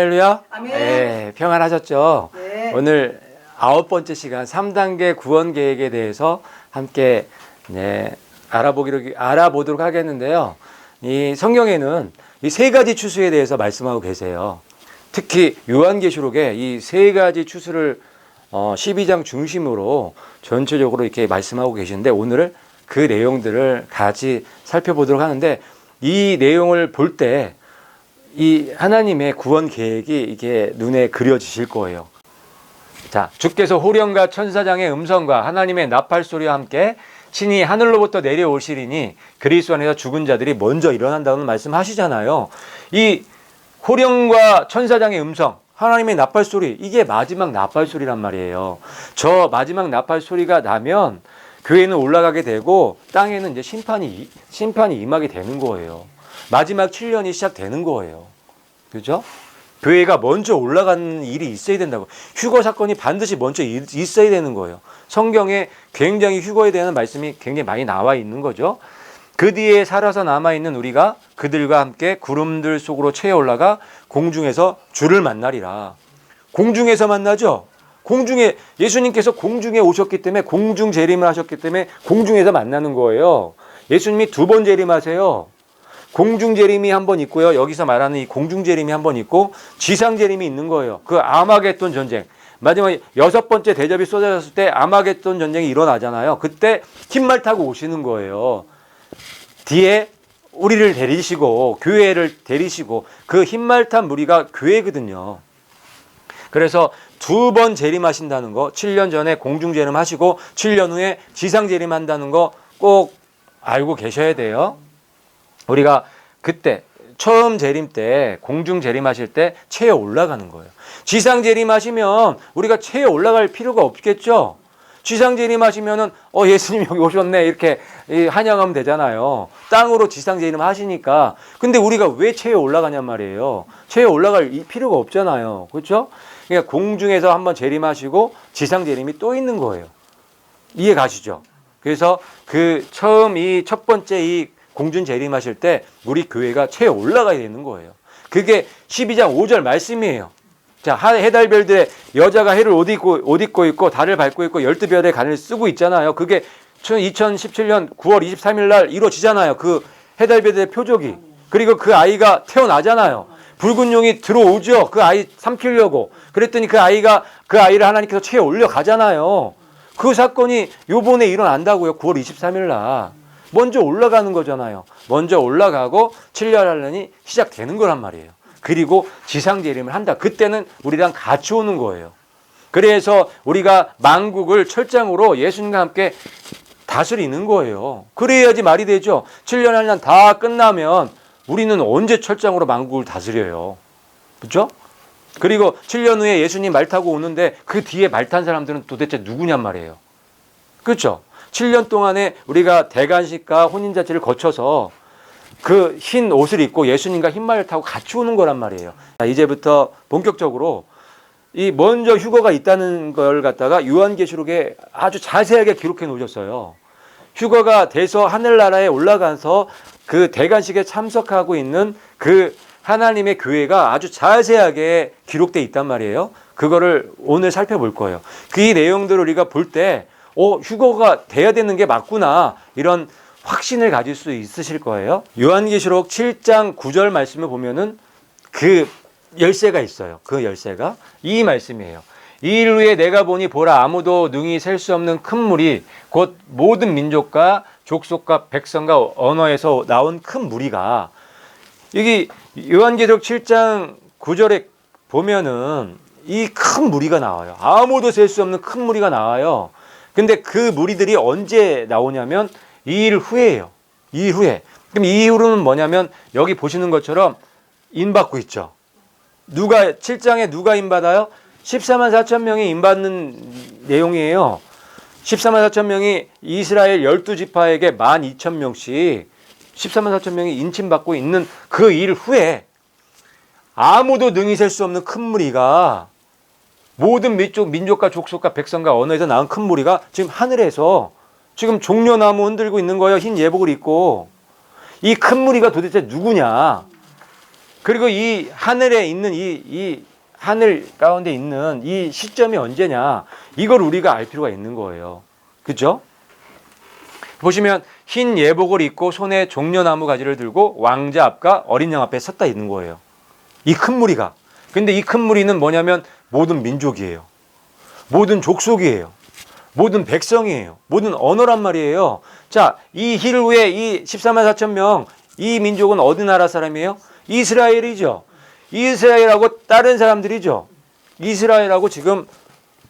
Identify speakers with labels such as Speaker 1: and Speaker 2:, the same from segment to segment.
Speaker 1: 할렐루야.
Speaker 2: 아멘.
Speaker 1: 네, 평안하셨죠?
Speaker 2: 네.
Speaker 1: 오늘 9번째 시간 3단계 구원 계획에 대해서 함께 알아보도록 하겠는데요. 이 성경에는 이 세 가지 추수에 대해서 말씀하고 계세요. 특히 요한계시록에 이 세 가지 추수를 12장 중심으로 전체적으로 이렇게 말씀하고 계시는데 오늘은 그 내용들을 같이 살펴보도록 하는데 이 내용을 볼 때 이 하나님의 구원 계획이 이게 눈에 그려지실 거예요. 자, 주께서 호령과 천사장의 음성과 하나님의 나팔 소리와 함께 친히 하늘로부터 내려오시리니 그리스도 안에서 죽은 자들이 먼저 일어난다는 말씀하시잖아요. 이 호령과 천사장의 음성, 하나님의 나팔 소리, 이게 마지막 나팔 소리란 말이에요. 저 마지막 나팔 소리가 나면 교회는 올라가게 되고 땅에는 이제 심판이 임하게 되는 거예요. 마지막 7년이 시작되는 거예요. 그죠? 교회가 먼저 올라가는 일이 있어야 된다고. 휴거 사건이 반드시 먼저 있어야 되는 거예요. 성경에 굉장히 휴거에 대한 말씀이 굉장히 많이 나와 있는 거죠. 그 뒤에 살아서 남아있는 우리가 그들과 함께 구름들 속으로 채어 올라가 공중에서 주를 만나리라. 공중에서 만나죠? 공중에, 예수님께서 공중에 오셨기 때문에 공중 재림을 하셨기 때문에 공중에서 만나는 거예요. 예수님이 2번 재림하세요. 공중 재림이 한 번 있고요. 여기서 말하는 이 공중 재림이 한 번 있고 지상 재림이 있는 거예요. 그 아마겟돈 전쟁. 마지막 6번째 대접이 쏟아졌을 때 아마겟돈 전쟁이 일어나잖아요. 그때 흰말 타고 오시는 거예요. 뒤에 우리를 데리시고 교회를 데리시고 그 흰말 탄 무리가 교회거든요. 그래서 2번 재림하신다는 거, 7년 전에 공중 재림하시고 7년 후에 지상 재림한다는 거 꼭 알고 계셔야 돼요. 우리가 그때 처음 재림 때 공중 재림하실 때 체에 올라가는 거예요. 지상 재림하시면 우리가 체에 올라갈 필요가 없겠죠. 지상 재림하시면은 예수님 여기 오셨네 이렇게 환영하면 되잖아요. 땅으로 지상 재림하시니까. 근데 우리가 왜 체에 올라가냔 말이에요. 체에 올라갈 필요가 없잖아요. 그렇죠? 그러니까 공중에서 한번 재림하시고 지상 재림이 또 있는 거예요. 이해 가시죠? 그래서 그 처음 이 첫 번째 이 공중 재림하실 때 우리 교회가 체에 올라가야 되는 거예요. 그게 12장 5절 말씀이에요. 자, 해달별들의 여자가 해를 옷 입고 있고 달을 밟고 있고 12별의 간을 쓰고 있잖아요. 그게 2017년 9월 23일 날 이루어지잖아요. 그 해달별들의 표적이. 그리고 그 아이가 태어나잖아요. 붉은 용이 들어오죠. 그 아이 삼키려고. 그랬더니 그 아이를 하나님께서 체에 올려가잖아요. 그 사건이 요번에 일어난다고요. 9월 23일 날. 먼저 올라가는 거잖아요. 먼저 올라가고 7년 하려니 시작되는 거란 말이에요. 그리고 지상 재림을 한다. 그때는 우리랑 같이 오는 거예요. 그래서 우리가 만국을 철장으로 예수님과 함께 다스리는 거예요. 그래야지 말이 되죠. 7년 하려니 다 끝나면 우리는 언제 철장으로 만국을 다스려요. 그렇죠? 그리고 7년 후에 예수님 말 타고 오는데 그 뒤에 말 탄 사람들은 도대체 누구냔 말이에요. 그렇죠? 7년 동안에 우리가 대관식과 혼인잔치를 거쳐서 그 흰 옷을 입고 예수님과 흰말을 타고 같이 오는 거란 말이에요. 자, 이제부터 본격적으로 이 먼저 휴거가 있다는 걸 갖다가 요한계시록에 아주 자세하게 기록해 놓으셨어요. 휴거가 돼서 하늘나라에 올라가서 그 대관식에 참석하고 있는 그 하나님의 교회가 아주 자세하게 기록돼 있단 말이에요. 그거를 오늘 살펴볼 거예요. 그 내용들을 우리가 볼 때 휴거가 돼야 되는 게 맞구나 이런 확신을 가질 수 있으실 거예요. 요한계시록 7장 9절 말씀을 보면은 그 열쇠가 있어요. 그 열쇠가 이 말씀이에요. 이일 후에 내가 보니 보라 아무도 능히 셀 수 없는 큰 물이 곧 모든 민족과 족속과 백성과 언어에서 나온 큰 무리가 여기 요한계시록 7장 9절에 보면은 이 큰 무리가 나와요. 아무도 셀 수 없는 큰 무리가 나와요. 근데 그 무리들이 언제 나오냐면 2일 후에예요. 2일 후에. 그럼 2일 후는 뭐냐면 여기 보시는 것처럼 인받고 있죠. 7장에 누가 인받아요? 14만 4천 명이 인받는 내용이에요. 14만 4천 명이 이스라엘 12지파에게 12,000명씩 14만 4천 명이 인침받고 있는 그 일 후에 아무도 능히 셀 수 없는 큰 무리가 모든 민족과 족속과 백성과 언어에서 나온 큰 무리가 지금 하늘에서 지금 종려나무 흔들고 있는 거예요. 흰 예복을 입고. 이 큰 무리가 도대체 누구냐? 그리고 이 하늘에 있는 이 하늘 가운데 있는 이 시점이 언제냐, 이걸 우리가 알 필요가 있는 거예요. 그죠? 보시면 흰 예복을 입고 손에 종려나무 가지를 들고 왕자 앞과 어린 양 앞에 섰다 있는 거예요. 이 큰 무리가. 근데 이 큰 무리는 뭐냐면 모든 민족이에요. 모든 족속이에요. 모든 백성이에요. 모든 언어란 말이에요. 자, 이 힐 위에 이 14만 4천 명, 이 민족은 어디 나라 사람이에요? 이스라엘이죠. 이스라엘하고 다른 사람들이죠. 이스라엘하고 지금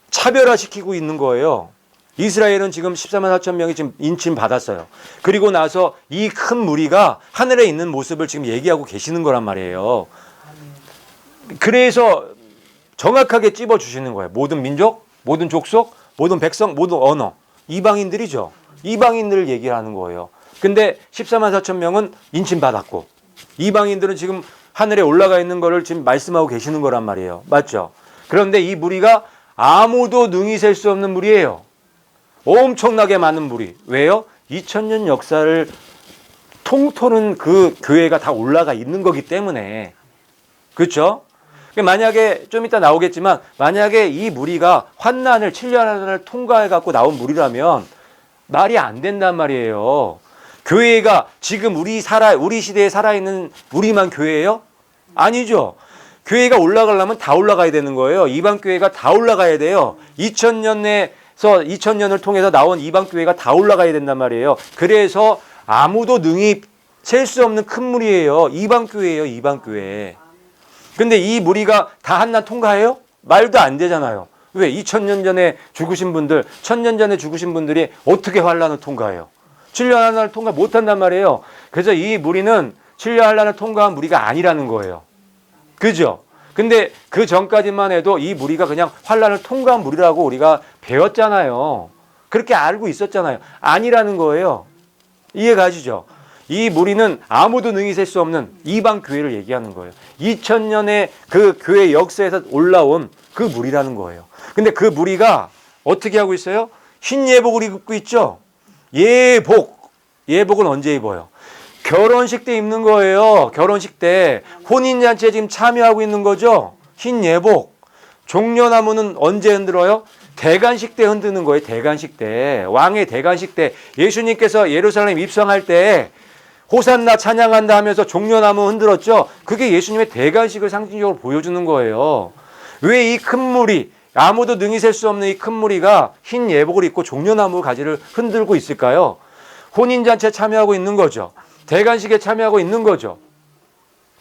Speaker 1: 차별화시키고 있는 거예요. 이스라엘은 지금 14만 4천 명이 지금 인침 받았어요. 그리고 나서 이 큰 무리가 하늘에 있는 모습을 지금 얘기하고 계시는 거란 말이에요. 그래서 정확하게 찝어주시는 거예요. 모든 민족, 모든 족속, 모든 백성, 모든 언어. 이방인들이죠. 이방인들을 얘기하는 거예요. 근데 14만 4천 명은 인침받았고 이방인들은 지금 하늘에 올라가 있는 거를 지금 말씀하고 계시는 거란 말이에요. 맞죠? 그런데 이 무리가 아무도 능히 셀 수 없는 무리예요. 엄청나게 많은 무리. 왜요? 2000년 역사를 통틀은 그 교회가 다 올라가 있는 거기 때문에. 그렇죠? 만약에 좀 이따 나오겠지만 만약에 이 무리가 환난을 7년을 통과해 갖고 나온 무리라면 말이 안 된단 말이에요. 교회가 지금 우리 시대에 살아있는 우리만 교회예요? 아니죠. 교회가 올라가려면 다 올라가야 되는 거예요. 이방 교회가 다 올라가야 돼요. 2000년을 통해서 나온 이방 교회가 다 올라가야 된단 말이에요. 그래서 아무도 능히 셀 수 없는 큰 무리예요. 이방 교회예요. 이방 교회. 근데 이 무리가 다 한난 통과해요? 말도 안 되잖아요. 왜? 2000년 전에 죽으신 분들, 1000년 전에 죽으신 분들이 어떻게 환난을 통과해요? 7년 환난을 통과 못 한단 말이에요. 그래서 이 무리는 7년 환난을 통과한 무리가 아니라는 거예요. 그죠? 근데 그 전까지만 해도 이 무리가 그냥 환난을 통과한 무리라고 우리가 배웠잖아요. 그렇게 알고 있었잖아요. 아니라는 거예요. 이해 가시죠? 이 무리는 아무도 능히 셀 수 없는 이방 교회를 얘기하는 거예요. 2000년의 그 교회 역사에서 올라온 그 무리라는 거예요. 근데 그 무리가 어떻게 하고 있어요? 흰 예복을 입고 있죠? 예복은 언제 입어요? 결혼식 때 입는 거예요. 결혼식 때. 혼인잔치에 지금 참여하고 있는 거죠? 흰 예복. 종려나무는 언제 흔들어요? 대관식 때 흔드는 거예요. 대관식 때. 왕의 대관식 때. 예수님께서 예루살렘 입성할 때 호산나 찬양한다 하면서 종려나무 흔들었죠? 그게 예수님의 대관식을 상징적으로 보여주는 거예요. 왜 이 큰 무리, 아무도 능히 셀 수 없는 이 큰 무리가 흰 예복을 입고 종려나무 가지를 흔들고 있을까요? 혼인잔치에 참여하고 있는 거죠. 대관식에 참여하고 있는 거죠.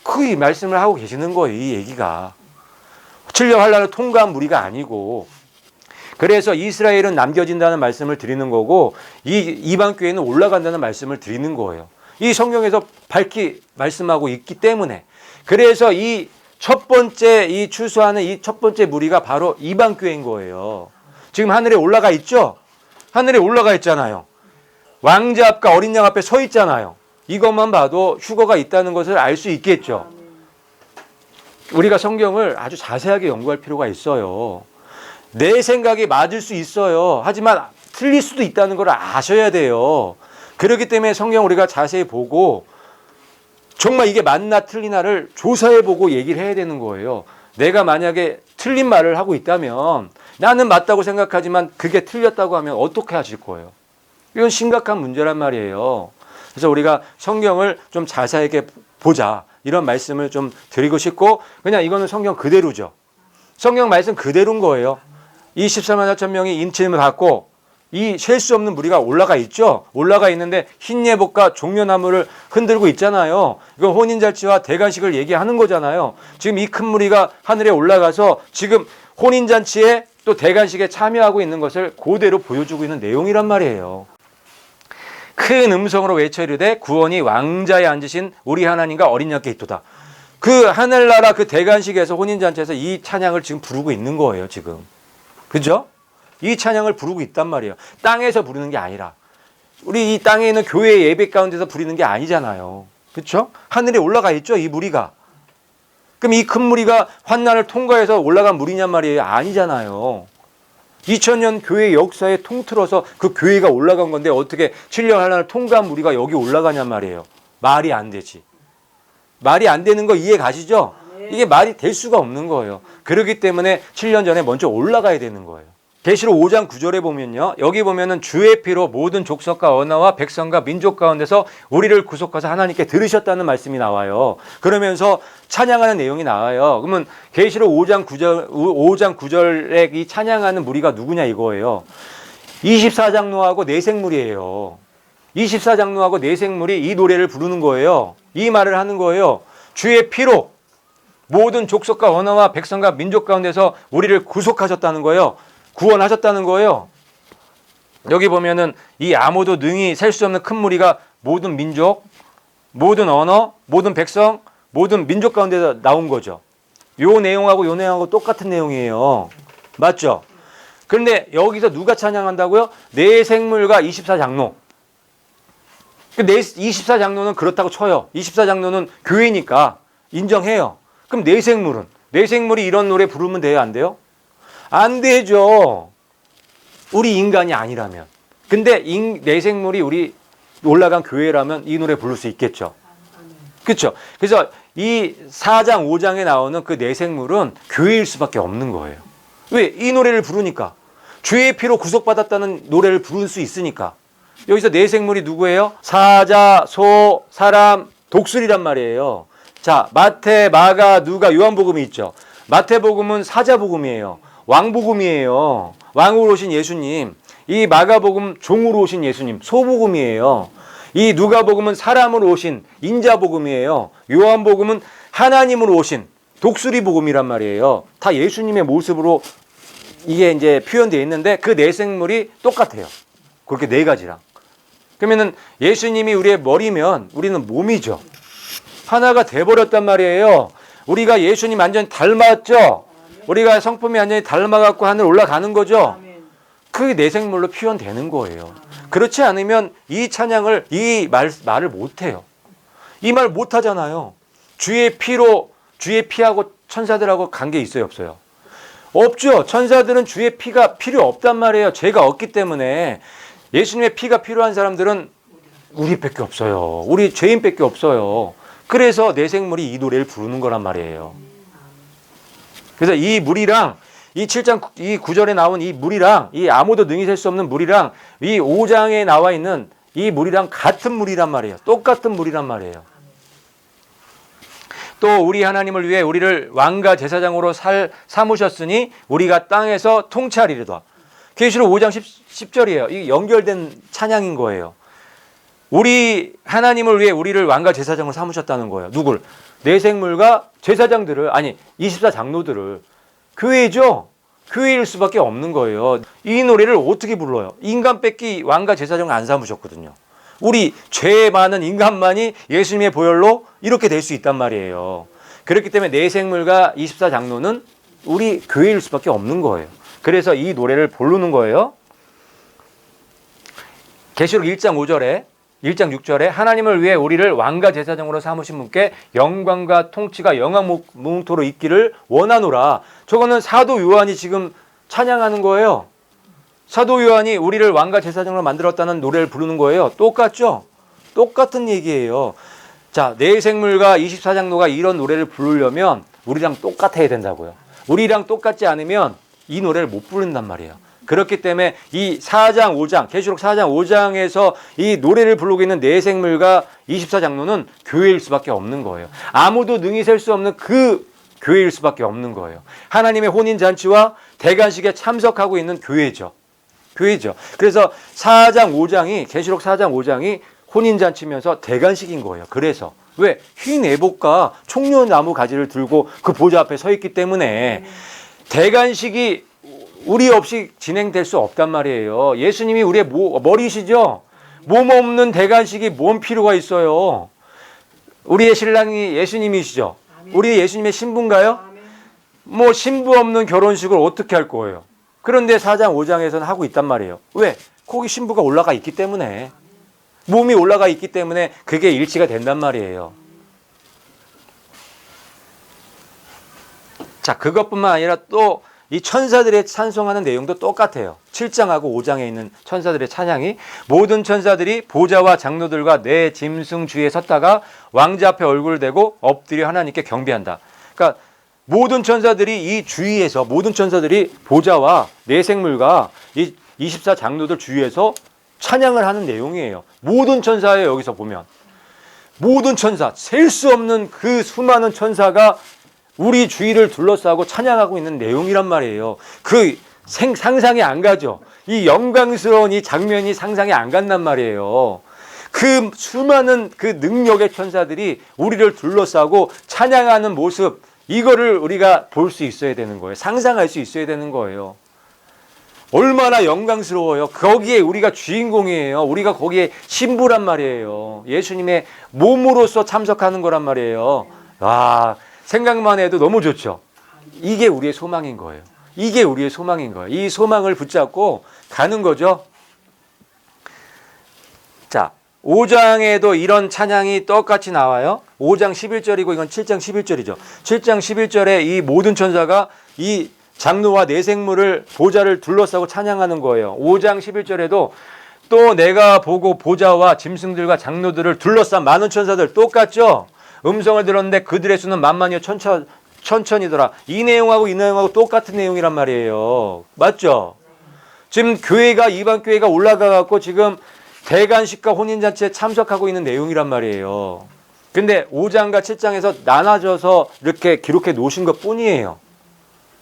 Speaker 1: 그 말씀을 하고 계시는 거예요. 이 얘기가. 7년 환난을 통과한 무리가 아니고. 그래서 이스라엘은 남겨진다는 말씀을 드리는 거고 이 이방 교회는 올라간다는 말씀을 드리는 거예요. 이 성경에서 밝히 말씀하고 있기 때문에. 그래서 이 첫 번째 이 추수하는 이 첫 번째 무리가 바로 이방 교회인 거예요. 지금 하늘에 올라가 있죠? 하늘에 올라가 있잖아요. 왕자 앞과 어린 양 앞에 서 있잖아요. 이것만 봐도 휴거가 있다는 것을 알 수 있겠죠. 우리가 성경을 아주 자세하게 연구할 필요가 있어요. 내 생각이 맞을 수 있어요. 하지만 틀릴 수도 있다는 걸 아셔야 돼요. 그렇기 때문에 성경 우리가 자세히 보고 정말 이게 맞나 틀리나를 조사해보고 얘기를 해야 되는 거예요. 내가 만약에 틀린 말을 하고 있다면 나는 맞다고 생각하지만 그게 틀렸다고 하면 어떻게 하실 거예요? 이건 심각한 문제란 말이에요. 그래서 우리가 성경을 좀 자세하게 보자 이런 말씀을 좀 드리고 싶고 그냥 이거는 성경 그대로죠. 성경 말씀 그대로인 거예요. 이 14만 4천 명이 인침을 받고 이 셀 수 없는 무리가 올라가 있죠. 올라가 있는데 흰 예복과 종려나무를 흔들고 있잖아요. 이건 혼인잔치와 대관식을 얘기하는 거잖아요. 지금 이 큰 무리가 하늘에 올라가서 지금 혼인잔치에 또 대관식에 참여하고 있는 것을 그대로 보여주고 있는 내용이란 말이에요. 큰 음성으로 외쳐 이르되 구원이 왕자에 앉으신 우리 하나님과 어린 양께 있도다. 그 하늘나라 그 대관식에서 혼인잔치에서 이 찬양을 지금 부르고 있는 거예요. 지금. 그죠? 이 찬양을 부르고 있단 말이에요. 땅에서 부르는 게 아니라. 우리 이 땅에 있는 교회 예배 가운데서 부르는 게 아니잖아요. 그렇죠? 하늘에 올라가 있죠. 이 무리가. 그럼 이 큰 무리가 환난을 통과해서 올라간 무리냔 말이에요. 아니잖아요. 2000년 교회 역사에 통틀어서 그 교회가 올라간 건데 어떻게 7년 환난을 통과한 무리가 여기 올라가냔 말이에요. 말이 안 되지. 말이 안 되는 거 이해 가시죠? 이게 말이 될 수가 없는 거예요. 그렇기 때문에 7년 전에 먼저 올라가야 되는 거예요. 계시록 5장 9절에 보면요. 여기 보면은 주의 피로 모든 족속과 언어와 백성과 민족 가운데서 우리를 구속하사 하나님께 들으셨다는 말씀이 나와요. 그러면서 찬양하는 내용이 나와요. 그러면 계시록 5장 9절에 이 찬양하는 무리가 누구냐 이거예요. 24장로하고 내생물이에요. 24장로하고 내생물이 이 노래를 부르는 거예요. 이 말을 하는 거예요. 주의 피로 모든 족속과 언어와 백성과 민족 가운데서 우리를 구속하셨다는 거예요. 구원하셨다는 거예요. 여기 보면은 이 아무도 능히 셀 수 없는 큰 무리가 모든 민족, 모든 언어, 모든 백성, 모든 민족 가운데서 나온 거죠. 요 내용하고 똑같은 내용이에요. 맞죠? 그런데 여기서 누가 찬양한다고요? 내생물과 24장로. 24장로는 그렇다고 쳐요. 24장로는 교회니까 인정해요. 그럼 내생물이 이런 노래 부르면 돼요? 안 돼요? 안 되죠. 우리 인간이 아니라면. 근데 내생물이 우리 올라간 교회라면 이 노래 부를 수 있겠죠. 그렇죠? 그래서 이 4장 5장에 나오는 그 내생물은 교회일 수밖에 없는 거예요. 왜? 이 노래를 부르니까. 주의 피로 구속받았다는 노래를 부를 수 있으니까. 여기서 내생물이 누구예요? 사자, 소, 사람, 독수리란 말이에요. 자, 마태, 마가, 누가, 요한복음이 있죠. 마태복음은 사자복음이에요. 왕복음이에요. 왕으로 오신 예수님. 이 마가복음 종으로 오신 예수님. 소복음이에요. 이 누가복음은 사람으로 오신 인자복음이에요. 요한복음은 하나님으로 오신 독수리복음이란 말이에요. 다 예수님의 모습으로 이게 이제 표현되어 있는데 그 내생물이 똑같아요. 그렇게 네 가지랑. 그러면은 예수님이 우리의 머리면 우리는 몸이죠. 하나가 돼버렸단 말이에요. 우리가 예수님 완전히 닮았죠. 우리가 성품이 완전히 닮아갖고 하늘 올라가는 거죠. 그게 내생물로 표현되는 거예요. 그렇지 않으면 이 찬양을 이 말을 못해요. 이 말 못하잖아요. 주의 피하고 천사들하고 관계 있어요, 없어요? 없죠. 천사들은 주의 피가 필요 없단 말이에요. 죄가 없기 때문에. 예수님의 피가 필요한 사람들은 우리밖에 없어요. 우리 죄인밖에 없어요. 그래서 내생물이 이 노래를 부르는 거란 말이에요. 그래서 이 물이랑 이 7장 이 9절에 나온 이 물이랑 이 아무도 능히 셀 수 없는 물이랑 이 5장에 나와 있는 이 물이랑 같은 물이란 말이에요. 똑같은 물이란 말이에요. 또 우리 하나님을 위해 우리를 왕과 제사장으로 삼으셨으니 우리가 땅에서 통치하리로다. 계시록 5장 10절이에요. 이게 연결된 찬양인 거예요. 우리 하나님을 위해 우리를 왕과 제사장으로 삼으셨다는 거예요. 누굴? 내생물과 제사장들을, 아니 24장로들을. 교회죠. 교회일 수밖에 없는 거예요. 이 노래를 어떻게 불러요? 인간 뺏기 왕과 제사장을 안 삼으셨거든요. 우리 죄 많은 인간만이 예수님의 보혈로 이렇게 될 수 있단 말이에요. 그렇기 때문에 내생물과 24장로는 우리 교회일 수밖에 없는 거예요. 그래서 이 노래를 부르는 거예요. 계시록 1장 5절에 1장 6절에 하나님을 위해 우리를 왕과 제사장으로 삼으신 분께 영광과 통치가 영원토록 있기를 원하노라. 저거는 사도 요한이 지금 찬양하는 거예요. 사도 요한이 우리를 왕과 제사장으로 만들었다는 노래를 부르는 거예요. 똑같죠? 똑같은 얘기예요. 자, 내생물과 24장로가 이런 노래를 부르려면 우리랑 똑같아야 된다고요. 우리랑 똑같지 않으면 이 노래를 못 부른단 말이에요. 그렇기 때문에 이 4장 5장 계시록 4장 5장에서 이 노래를 부르고 있는 내생물과 24장로는 교회일 수밖에 없는 거예요. 아무도 능히 셀 수 없는 그 교회일 수밖에 없는 거예요. 하나님의 혼인잔치와 대관식에 참석하고 있는 교회죠. 그래서 4장 5장이 계시록 4장 5장이 혼인잔치면서 대관식인 거예요. 그래서 왜? 흰 애복과 총려나무 가지를 들고 그 보좌 앞에 서 있기 때문에 대관식이 우리 없이 진행될 수 없단 말이에요. 예수님이 우리의 머리시죠. 몸 없는 대관식이 뭔 필요가 있어요. 우리의 신랑이 예수님이시죠. 우리 예수님의 신부인가요? 뭐 신부 없는 결혼식을 어떻게 할 거예요. 그런데 4장 5장에서는 하고 있단 말이에요. 왜? 거기 신부가 올라가 있기 때문에. 몸이 올라가 있기 때문에 그게 일치가 된단 말이에요. 자, 그것뿐만 아니라 또 이 천사들의 찬송하는 내용도 똑같아요. 7장하고 5장에 있는 천사들의 찬양이 모든 천사들이 보좌와 장로들과 내 짐승 주위에 섰다가 왕자 앞에 얼굴을 대고 엎드려 하나님께 경배한다. 그러니까 모든 천사들이 이 주위에서 모든 천사들이 보좌와 내 생물과 이 24 장로들 주위에서 찬양을 하는 내용이에요. 모든 천사예요. 여기서 보면 모든 천사, 셀 수 없는 그 수많은 천사가 우리 주위를 둘러싸고 찬양하고 있는 내용이란 말이에요. 그 상상이 안 가죠. 이 영광스러운 이 장면이 상상이 안 간단 말이에요. 그 수많은 그 능력의 천사들이 우리를 둘러싸고 찬양하는 모습, 이거를 우리가 볼 수 있어야 되는 거예요. 상상할 수 있어야 되는 거예요. 얼마나 영광스러워요. 거기에 우리가 주인공이에요. 우리가 거기에 신부란 말이에요. 예수님의 몸으로서 참석하는 거란 말이에요. 와, 생각만 해도 너무 좋죠. 이게 우리의 소망인 거예요. 이게 우리의 소망인 거예요. 이 소망을 붙잡고 가는 거죠. 자, 5장에도 이런 찬양이 똑같이 나와요. 5장 11절이고 이건 7장 11절이죠. 7장 11절에 이 모든 천사가 이 장로와 내생물을 보좌를 둘러싸고 찬양하는 거예요. 5장 11절에도 또 내가 보고 보좌와 짐승들과 장로들을 둘러싼 많은 천사들 똑같죠. 음성을 들었는데 그들의 수는 만만이요 천천이더라. 이 내용하고 똑같은 내용이란 말이에요. 맞죠? 지금 교회가 이방 교회가 올라가 갖고 지금 대관식과 혼인잔치에 참석하고 있는 내용이란 말이에요. 근데 5장과 7장에서 나눠져서 이렇게 기록해 놓으신 것 뿐이에요.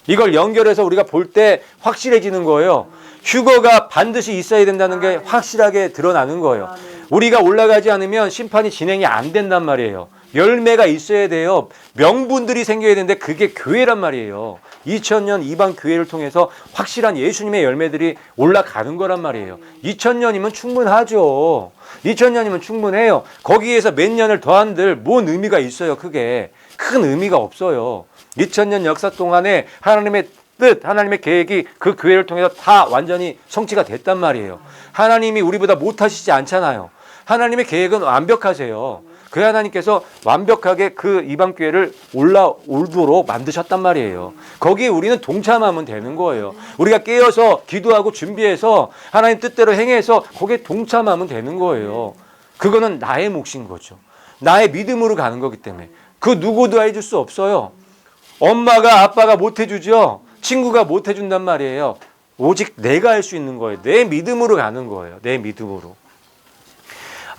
Speaker 1: 이걸 연결해서 우리가 볼 때 확실해지는 거예요. 휴거가 반드시 있어야 된다는 게 확실하게 드러나는 거예요. 우리가 올라가지 않으면 심판이 진행이 안 된단 말이에요. 열매가 있어야 돼요. 명분들이 생겨야 되는데 그게 교회란 말이에요. 2000년 이방 교회를 통해서 확실한 예수님의 열매들이 올라가는 거란 말이에요. 2000년이면 충분하죠. 2000년이면 충분해요. 거기에서 몇 년을 더한들 뭔 의미가 있어요. 크게 큰 의미가 없어요. 2000년 역사 동안에 하나님의 뜻, 하나님의 계획이 그 교회를 통해서 다 완전히 성취가 됐단 말이에요. 하나님이 우리보다 못하시지 않잖아요. 하나님의 계획은 완벽하세요. 그 하나님께서 완벽하게 그 이방 교회를 올라오도록 만드셨단 말이에요. 거기에 우리는 동참하면 되는 거예요. 우리가 깨어서 기도하고 준비해서 하나님 뜻대로 행해서 거기에 동참하면 되는 거예요. 그거는 나의 몫인 거죠. 나의 믿음으로 가는 거기 때문에 그 누구도 해줄 수 없어요. 엄마가 아빠가 못 해주죠. 친구가 못 해준단 말이에요. 오직 내가 할 수 있는 거예요. 내 믿음으로 가는 거예요. 내 믿음으로.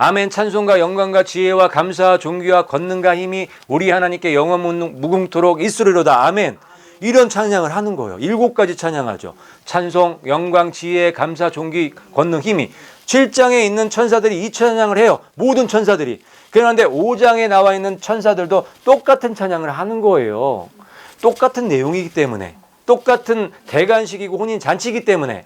Speaker 1: 아멘. 찬송과 영광과 지혜와 감사와 존귀와 권능과 힘이 우리 하나님께 영원 무궁토록 있으리로다. 아멘. 이런 찬양을 하는 거예요. 7가지 찬양하죠. 찬송, 영광, 지혜, 감사, 존귀, 권능, 힘이. 7장에 있는 천사들이 이 찬양을 해요. 모든 천사들이. 그런데 5장에 나와 있는 천사들도 똑같은 찬양을 하는 거예요. 똑같은 내용이기 때문에, 똑같은 대관식이고 혼인잔치이기 때문에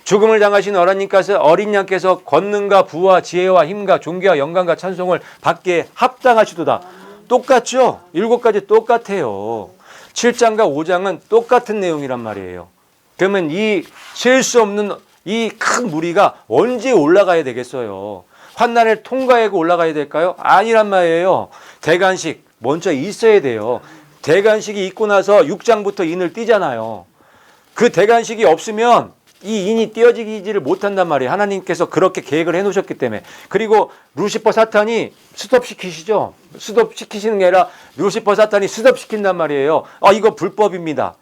Speaker 1: 죽음을 당하신 어린 양께서 권능과 부와 지혜와 힘과 존귀와 영광과 찬송을 받기에 합당하시도다. 똑같죠? 7가지 똑같아요. 7장과 5장은 똑같은 내용이란 말이에요. 그러면 이 셀 수 없는 이 큰 무리가 언제 올라가야 되겠어요? 환난을 통과하고 올라가야 될까요? 아니란 말이에요. 대관식 먼저 있어야 돼요. 대관식이 있고 나서 6장부터 인을 띄잖아요. 그 대관식이 없으면 이 인이 띄어지지를 못한단 말이에요. 하나님께서 그렇게 계획을 해놓으셨기 때문에. 그리고 루시퍼 사탄이 스톱시키시죠. 스톱시키시는 게 아니라 루시퍼 사탄이 스톱시킨단 말이에요. 이거 불법입니다.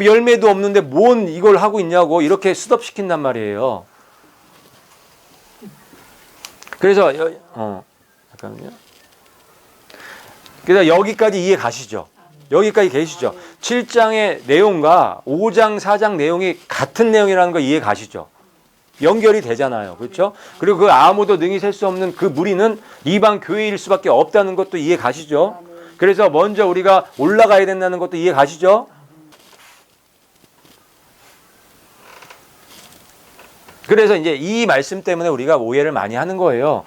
Speaker 1: 열매도 없는데 뭔 이걸 하고 있냐고 이렇게 스톱시킨단 말이에요. 그래서 잠깐만요. 그래서 여기까지 이해 가시죠? 여기까지 계시죠? 7장의 내용과 5장, 4장 내용이 같은 내용이라는 거 이해 가시죠? 연결이 되잖아요. 그렇죠? 그리고 그 아무도 능히 셀 수 없는 그 무리는 이방 교회일 수밖에 없다는 것도 이해 가시죠? 그래서 먼저 우리가 올라가야 된다는 것도 이해 가시죠? 그래서 이제 이 말씀 때문에 우리가 오해를 많이 하는 거예요.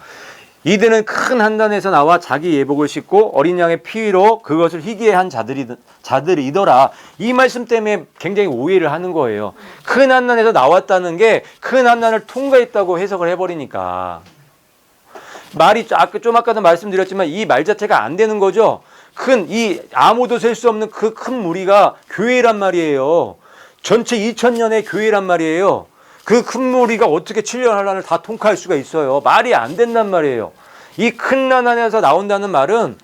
Speaker 1: 이들은 큰 한단에서 나와 자기 예복을 싣고 어린 양의 피로 그것을 희귀해 한 자들이더라. 이 말씀 때문에 굉장히 오해를 하는 거예요. 큰 한단에서 나왔다는 게 큰 한단을 통과했다고 해석을 해버리니까. 말이 아까도 말씀드렸지만 이 말 자체가 안 되는 거죠. 아무도 셀 수 없는 그 큰 무리가 교회란 말이에요. 전체 2000년의 교회란 말이에요. 그 큰 무리가 어떻게 7년 환란을 다 통과할 수가 있어요? 말이 안 된단 말이에요. 이 큰 난난에서 나온다는 말은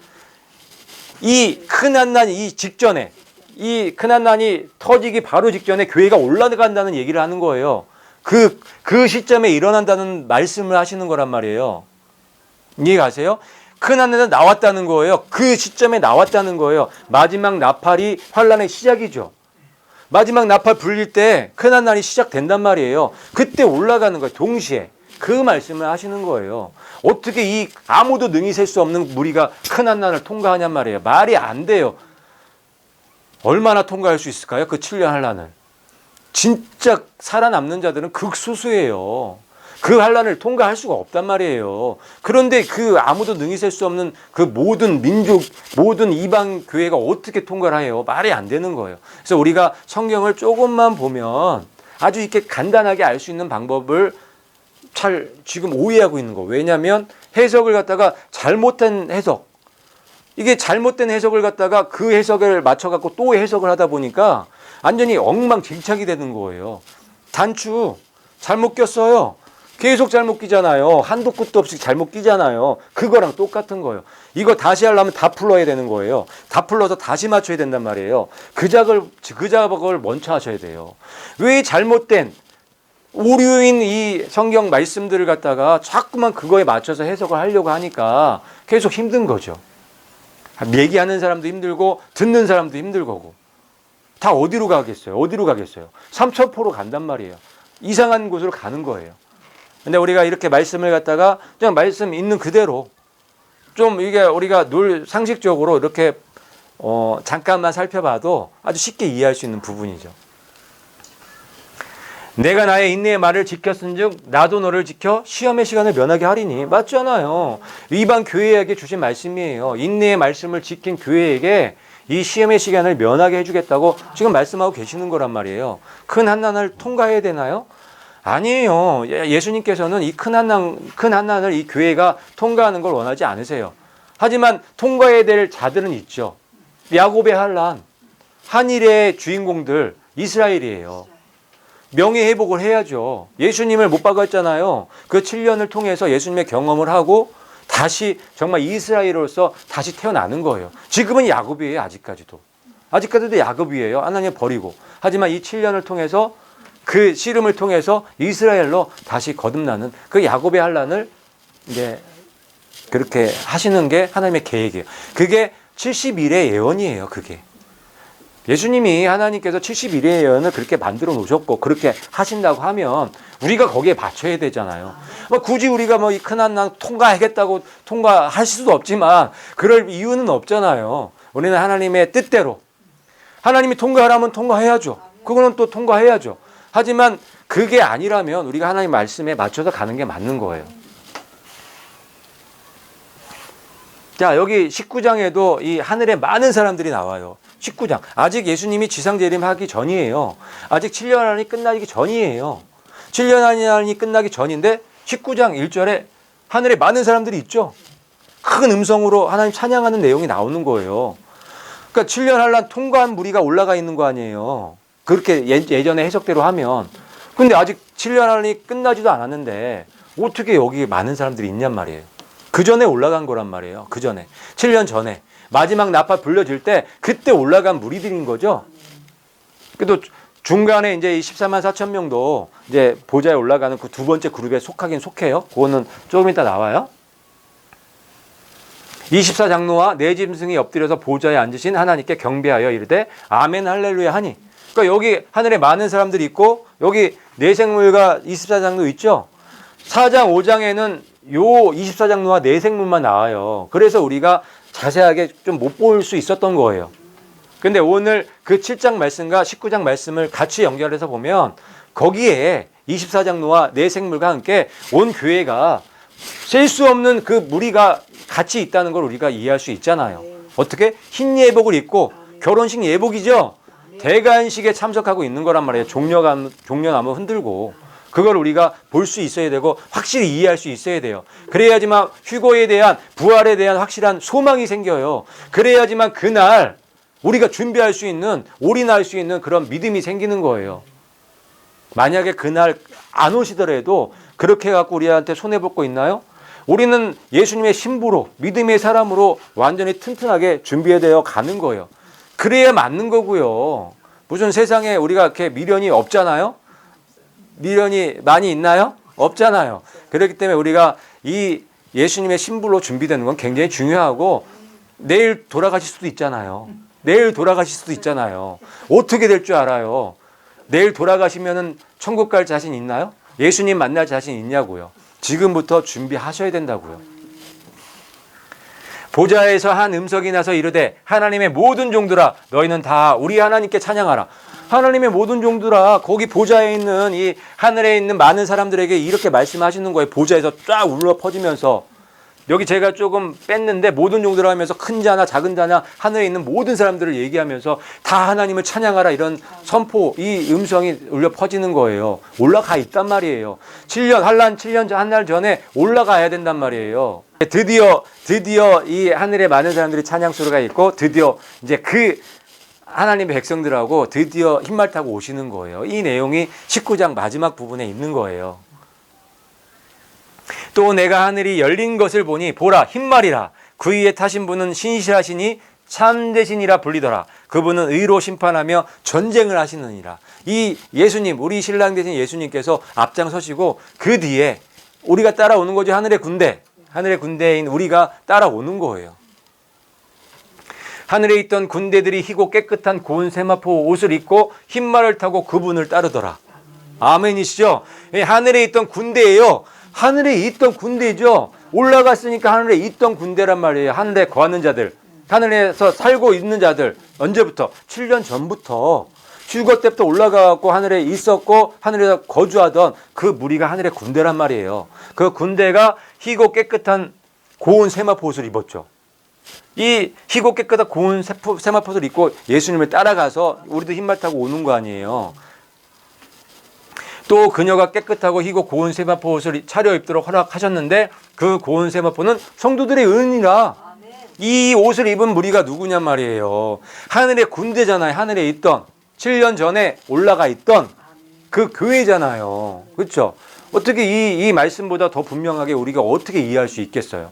Speaker 1: 이 큰 난난이 직전에, 이 큰 난난이 터지기 바로 직전에 교회가 올라간다는 얘기를 하는 거예요. 그 시점에 일어난다는 말씀을 하시는 거란 말이에요. 이해가세요? 큰 하늘은 나왔다는 거예요. 그 시점에 나왔다는 거예요. 마지막 나팔이 환란의 시작이죠. 마지막 나팔 불릴 때 큰 하늘이 시작된단 말이에요. 그때 올라가는 거예요. 동시에. 그 말씀을 하시는 거예요. 어떻게 이 아무도 능히 셀 수 없는 무리가 큰 한난을 통과하냔 말이에요. 말이 안 돼요. 얼마나 통과할 수 있을까요? 그 7년 한란을. 진짜 살아남는 자들은 극소수예요. 그 한란을 통과할 수가 없단 말이에요. 그런데 그 아무도 능히 셀 수 없는 그 모든 민족, 모든 이방 교회가 어떻게 통과를 해요? 말이 안 되는 거예요. 그래서 우리가 성경을 조금만 보면 아주 이렇게 간단하게 알 수 있는 방법을 잘 지금 오해하고 있는 거. 왜냐하면 해석을 갖다가 잘못된 해석, 이게 잘못된 해석을 갖다가 그 해석을 맞춰갖고 또 해석을 하다 보니까 완전히 엉망진창이 되는 거예요. 단추 잘못 꼈어요. 계속 잘못 끼잖아요. 한도 끝도 없이 잘못 끼잖아요. 그거랑 똑같은 거예요. 이거 다시 하려면 다 풀어야 되는 거예요. 다 풀러서 다시 맞춰야 된단 말이에요. 그 작업을 먼저 하셔야 돼요. 왜 잘못된 오류인 이 성경 말씀들을 갖다가 자꾸만 그거에 맞춰서 해석을 하려고 하니까 계속 힘든 거죠. 얘기하는 사람도 힘들고 듣는 사람도 힘들 거고. 다 어디로 가겠어요? 어디로 가겠어요? 삼천포로 간단 말이에요. 이상한 곳으로 가는 거예요. 근데 우리가 이렇게 말씀을 갖다가 그냥 말씀 있는 그대로 좀 이게 우리가 상식적으로 이렇게 잠깐만 살펴봐도 아주 쉽게 이해할 수 있는 부분이죠. 내가 나의 인내의 말을 지켰은즉 나도 너를 지켜 시험의 시간을 면하게 하리니. 맞잖아요. 이방 교회에게 주신 말씀이에요. 인내의 말씀을 지킨 교회에게 이 시험의 시간을 면하게 해주겠다고 지금 말씀하고 계시는 거란 말이에요. 큰 한난을 통과해야 되나요? 아니에요. 예수님께서는 이 큰 한난을 이 교회가 통과하는 걸 원하지 않으세요. 하지만 통과해야 될 자들은 있죠. 야곱의 한란, 한일의 주인공들 이스라엘이에요. 명예회복을 해야죠. 예수님을 못 박았잖아요. 그 7년을 통해서 예수님의 경험을 하고 다시 정말 이스라엘로서 다시 태어나는 거예요. 지금은 야곱이에요. 아직까지도 야곱이에요. 하나님 버리고. 하지만 이 7년을 통해서 그 씨름을 통해서 이스라엘로 다시 거듭나는 그 야곱의 한란을 이제 그렇게 하시는 게 하나님의 계획이에요. 그게 70일의 예언이에요. 그게. 예수님이 하나님께서 70일의 예언을 그렇게 만들어 놓으셨고 그렇게 하신다고 하면 우리가 거기에 맞춰야 되잖아요. 굳이 우리가 이 큰 한난 통과하겠다고 통과할 수도 없지만 그럴 이유는 없잖아요. 우리는 하나님의 뜻대로 하나님이 통과하라면 통과해야죠. 그거는 또 통과해야죠. 하지만 그게 아니라면 우리가 하나님 말씀에 맞춰서 가는 게 맞는 거예요. 자, 여기 19장에도 이 하늘에 많은 사람들이 나와요. 19장. 아직 예수님이 지상재림하기 전이에요. 아직 7년 한이 끝나기 전이에요. 7년 한이 끝나기 전인데 19장 1절에 하늘에 많은 사람들이 있죠. 큰 음성으로 하나님 찬양하는 내용이 나오는 거예요. 그러니까 7년 한란 통과한 무리가 올라가 있는 거 아니에요. 그렇게 예전에 해석대로 하면. 근데 아직 7년 한이 끝나지도 않았는데 어떻게 여기 많은 사람들이 있냔 말이에요. 그 전에 올라간 거란 말이에요. 그 전에. 7년 전에. 마지막 나팔 불려질 때 그때 올라간 무리들인 거죠. 그래도 중간에 이제 14만 4천 명도 이제 보좌에 올라가는 그 두 번째 그룹에 속하긴 속해요. 그거는 조금 이따 나와요. 24장로와 네 짐승이 엎드려서 보좌에 앉으신 하나님께 경배하여 이르되 아멘 할렐루야 하니. 그러니까 여기 하늘에 많은 사람들이 있고 여기 네 생물과 24장로 있죠. 4장 5장에는 요 24장로와 네 생물만 나와요. 그래서 우리가 자세하게 좀 못 볼 수 있었던 거예요. 근데 오늘 그 7장 말씀과 19장 말씀을 같이 연결해서 보면 거기에 24장로와 네 생물과 함께 온 교회가 셀 수 없는 그 무리가 같이 있다는 걸 우리가 이해할 수 있잖아요. 어떻게? 흰 예복을 입고 결혼식 예복이죠. 대관식에 참석하고 있는 거란 말이에요. 종려나무 흔들고. 그걸 우리가 볼 수 있어야 되고 확실히 이해할 수 있어야 돼요. 그래야지만 휴거에 대한 부활에 대한 확실한 소망이 생겨요. 그래야지만 그날 우리가 준비할 수 있는 올인할 수 있는 그런 믿음이 생기는 거예요. 만약에 그날 안 오시더라도 그렇게 해갖고 우리한테 손해볼 거 있나요? 우리는 예수님의 신부로 믿음의 사람으로 완전히 튼튼하게 준비되어 가는 거예요. 그래야 맞는 거고요. 무슨 세상에 우리가 이렇게 미련이 없잖아요. 미련이 많이 있나요? 없잖아요. 그렇기 때문에 우리가 이 예수님의 신부로 준비되는 건 굉장히 중요하고 내일 돌아가실 수도 있잖아요. 내일 돌아가실 수도 있잖아요. 어떻게 될 줄 알아요? 내일 돌아가시면은 천국 갈 자신 있나요? 예수님 만날 자신 있냐고요. 지금부터 준비하셔야 된다고요. 보좌에서 한 음성이 나서 이르되 하나님의 모든 종들아 너희는 다 우리 하나님께 찬양하라. 하나님의 모든 종들아, 거기 보좌에 있는 이 하늘에 있는 많은 사람들에게 이렇게 말씀하시는 거예요. 보좌에서 쫙 울려 퍼지면서. 여기 제가 조금 뺐는데 모든 종들아 하면서 큰 자나 작은 자나 하늘에 있는 모든 사람들을 얘기하면서 다 하나님을 찬양하라 이런 선포, 이 음성이 울려 퍼지는 거예요. 올라가 있단 말이에요. 7년 한란 7년 한 날 전에 올라가야 된단 말이에요. 드디어 이 하늘에 많은 사람들이 찬양 소리가 있고 드디어 이제 그 하나님의 백성들하고 드디어 흰말 타고 오시는 거예요. 이 내용이 19장 마지막 부분에 있는 거예요. 또 내가 하늘이 열린 것을 보니 보라 흰말이라 그 위에 타신 분은 신실하시니 참되시니라 불리더라. 그분은 의로 심판하며 전쟁을 하시느니라. 이 예수님, 우리 신랑 되신 예수님께서 앞장서시고 그 뒤에 우리가 따라오는 거죠. 하늘의 군대인 우리가 따라오는 거예요. 하늘에 있던 군대들이 희고 깨끗한 고운 세마포 옷을 입고 흰말을 타고 그분을 따르더라. 아멘이시죠? 하늘에 있던 군대예요. 하늘에 있던 군대죠. 올라갔으니까 하늘에 있던 군대란 말이에요. 하늘에 거하는 자들, 하늘에서 살고 있는 자들. 언제부터? 7년 전부터 휴거 때부터 올라가고 하늘에 있었고 하늘에서 거주하던 그 무리가 하늘의 군대란 말이에요. 그 군대가 희고 깨끗한 고운 세마포 옷을 입었죠. 이 희고 깨끗한 고운 세마포 옷을 입고 예수님을 따라가서 우리도 흰말 타고 오는 거 아니에요. 또 그녀가 깨끗하고 희고 고운 세마포 옷을 차려 입도록 허락하셨는데 그 고운 세마포는 성도들의 은이라. 이 옷을 입은 무리가 누구냔 말이에요. 하늘의 군대잖아요. 하늘에 있던 7년 전에 올라가 있던 그 교회잖아요. 그렇죠? 어떻게 이 말씀보다 더 분명하게 우리가 어떻게 이해할 수 있겠어요?